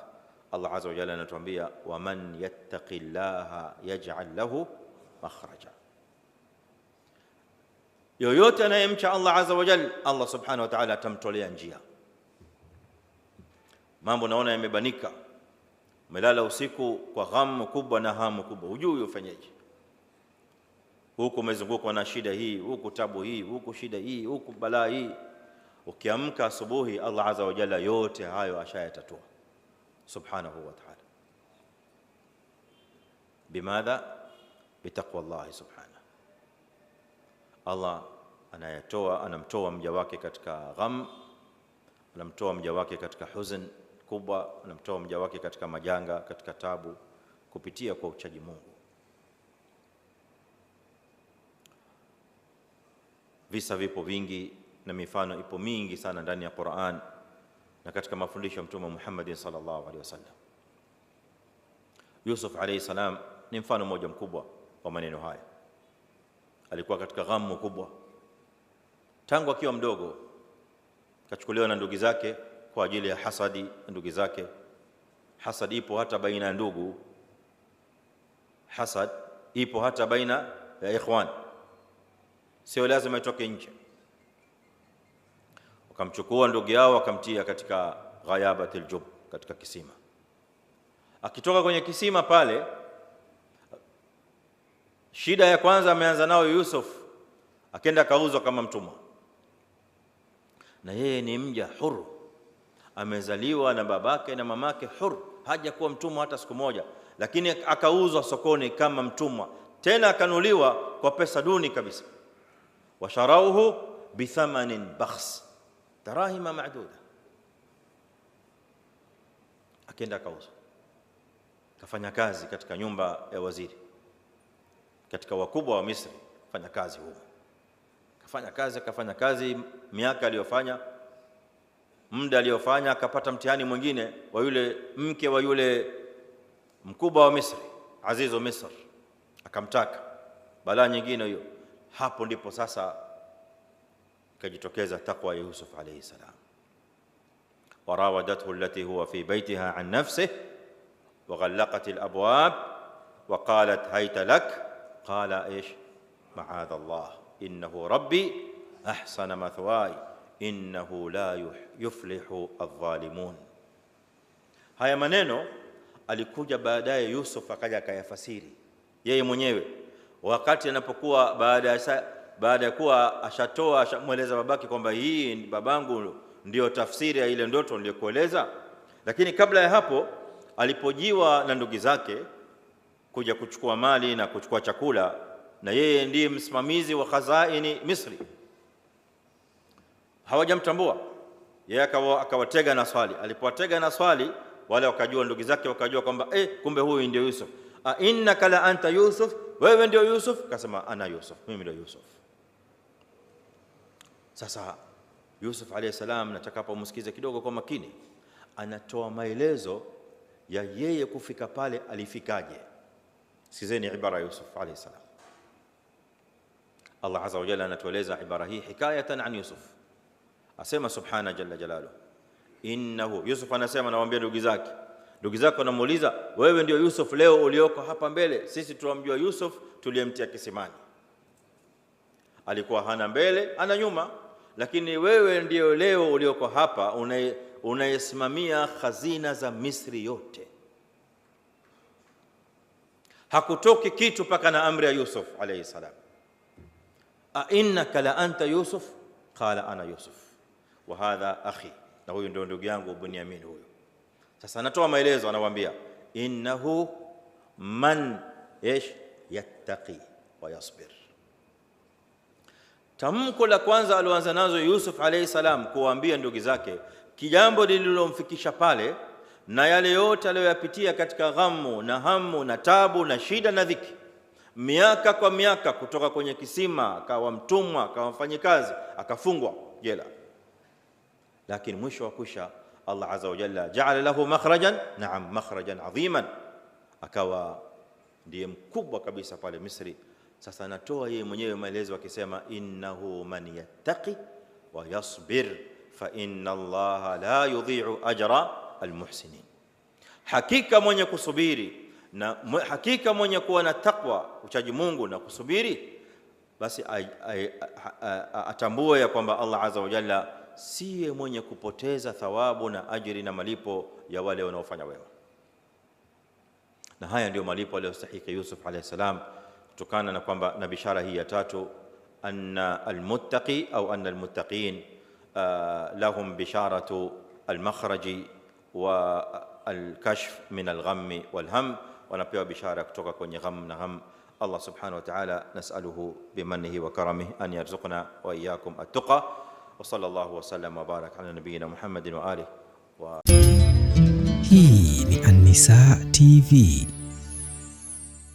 Allah azza wa jalla anatuambia wa man yattaqillaha yaj'al lahu makhraja, yoyote anayemcha Allah azza wa jalla, Allah subhanahu wa ta'ala atamtolea njia. Mambo naona yamebanika, umelala usiku kwa ghamu kubwa na hamu kubwa, hujui ufanyeje. Huku umezungukwa na shida hii, huku tabu hii, huku shida hii, huku balaa hii. Ukiamka asubuhi, Allah azza wa jalla yote hayo ashayatatua subhanahu wa ta'ala. Bimadha? Bitaqwa Allah subhanahu. Allah anamtoa mja wake katika gham, anamtoa mja wake katika huzn kubwa, anamtoa mja wake katika majanga, katika tabu, kupitia kwa uchaji Mungu. Visa vipo vingi na mifano ipo mingi sana ndani ya Qur'an na katika mafundisho ya Mtume Muhammad sallallahu alaihi wasallam. Yusuf alayhi salam ni mfano mmoja mkubwa wa maneno haya. Alikuwa katika ghamu kubwa tangu akiwa mdogo, kachukuliwa na ndugu zake kwa ajili ya hasadi na ndugu zake. Hasad ipo hata baina ya ndugu, hasad ipo hata baina ya ikhwan, sio lazima itoke nje. Wakamchukua ndugu yao wakamtia katika ghayabatil jub, katika kisima. Akitoka kwenye kisima pale, Shida ya kwanza ameanza nao Yusuf, akaenda kauzwa kama mtumwa, na yeye ni mja huru, amezaliwa na babake na mamake huru, hajakuwa mtumwa hata siku moja, lakini akauzwa sokoni kama mtumwa, tena akanuliwa kwa pesa duni kabisa. Washarauhu bithamanin bakhs, darahima ma'duda. Akaenda kauzwa, kafanya kazi katika nyumba ya waziri, katika wakubwa wa Misri, fanya kazi huko. Kafanya kazi miaka aliyofanya, muda aliyofanya, akapata mtihani mwingine wa yule mke wa yule mkubwa wa Misri, Azizu Misr, akamtaka. Balaa nyingine hiyo. Hapo ndipo sasa kajitokeza takwa ya Yusuf alayhi salam. Warawadathu allati huwa fi baytiha an nafsihi wa ghallaqat alabwab wa qalat hayta lak qala ايش معاذ الله انه ربي احسن مثواي innahu la yuflihu adh-dhalimun. Haya maneno alikuja baadaye Yusuf akaja akayafasiri yeye mwenyewe, wakati anapokuwa baada ya kuwa ashatoa, ashamweleza babake kwamba hii babangu ndio tafsiri ya ile ndoto niliyokueleza. Lakini kabla ya hapo, alipojiwa na ndugu zake kuja kuchukua mali na kuchukua chakula, na yeye ndiye msimamizi wa khazaini Misri, hawajamtambua yeye, akawatega na swali. Alipowatega na swali, wale wakajua, ndugu zake wakajua kwamba kumbe huyu ndio Yusuf. Innaka la anta Yusuf, wewe ndio Yusuf? Akasema ana Yusuf, mimi ndio Yusuf. Sasa Yusuf alayhi salam, nataka hapo msikize kidogo kwa makini, anatoa maelezo ya yeye kufika pale alifikaje. Sikizeni ibara Yusuf alayhi salam. Allah azza wa jalla anatueleza ibara hii hikayatan an Yusuf. Asema subhana jalla jalaluhu, innahu, Yusuf anasema, anawaambia ndugu zake wanamuuliza, wewe ndio Yusuf leo ulioko hapa mbele? Sisi tuamjua Yusuf tuliyemtia kisimani, alikuwa hana mbele ana nyuma, lakini wewe ndio leo ulioko hapa unayesimamia khazina za Misri yote. Hakutoki kitu paka na amri ya Yusuf alayhi salam. Innaka la anta Yusuf? Qala ana Yusuf wa hadha akhi, na huyu ndio ndugu yangu Bunyamin huyo. Sasa anatoa maelezo, anawaambia innahu man yattaqi wa yasbir. Tamko la kwanza alianza nazo Yusuf alayhi salam kuwaambia ndugu zake kijambo lililomfikisha pale, na yale yote aliyoyapitia katika ghamu na hamu na tabu na shida na dhiki, miaka kwa miaka, kutoka kwenye kisima akawa mtumwa, akawa mfanyikazi, akafungwa jela. Lakini mwisho wa kusha Allah azza wa jalla ja'ala lahu makhrajan, naam, makhrajan adhiman, akawa ndiye mkubwa kabisa pale Misri. Sasa anatoa yeye mwenyewe maelezo akisema, innahu man yattaqi wa yasbir fa inna Allaha la yudhi'u ajra almuhsinin. Hakika mwenye kusubiri na hakika mwenye kuwa na takwa, uchaji Mungu na kusubiri, basi atambue ya kwamba Allah azza wa jalla siye mwenye kupoteza thawabu na ajiri na malipo ya wale wanaofanya wema. Na haya ndio malipo aliyostahili Yusuf alayhi salam, kutokana na kwamba na bishara hii ya tatu, anna almuttaqi au anna almuttaqin lahum bisharatu almakhraji wa alkashf min alghammi walham, wanapewa bishara kutoka kwenye gham na gham. Allah subhanahu wa ta'ala nas'aluhu bimannihi wa karamihi an yarzuqna wa iyyakum at-tuqa. وصلى الله وسلم وبارك على نبينا محمد وآله. Hii ni An-Nisaa TV.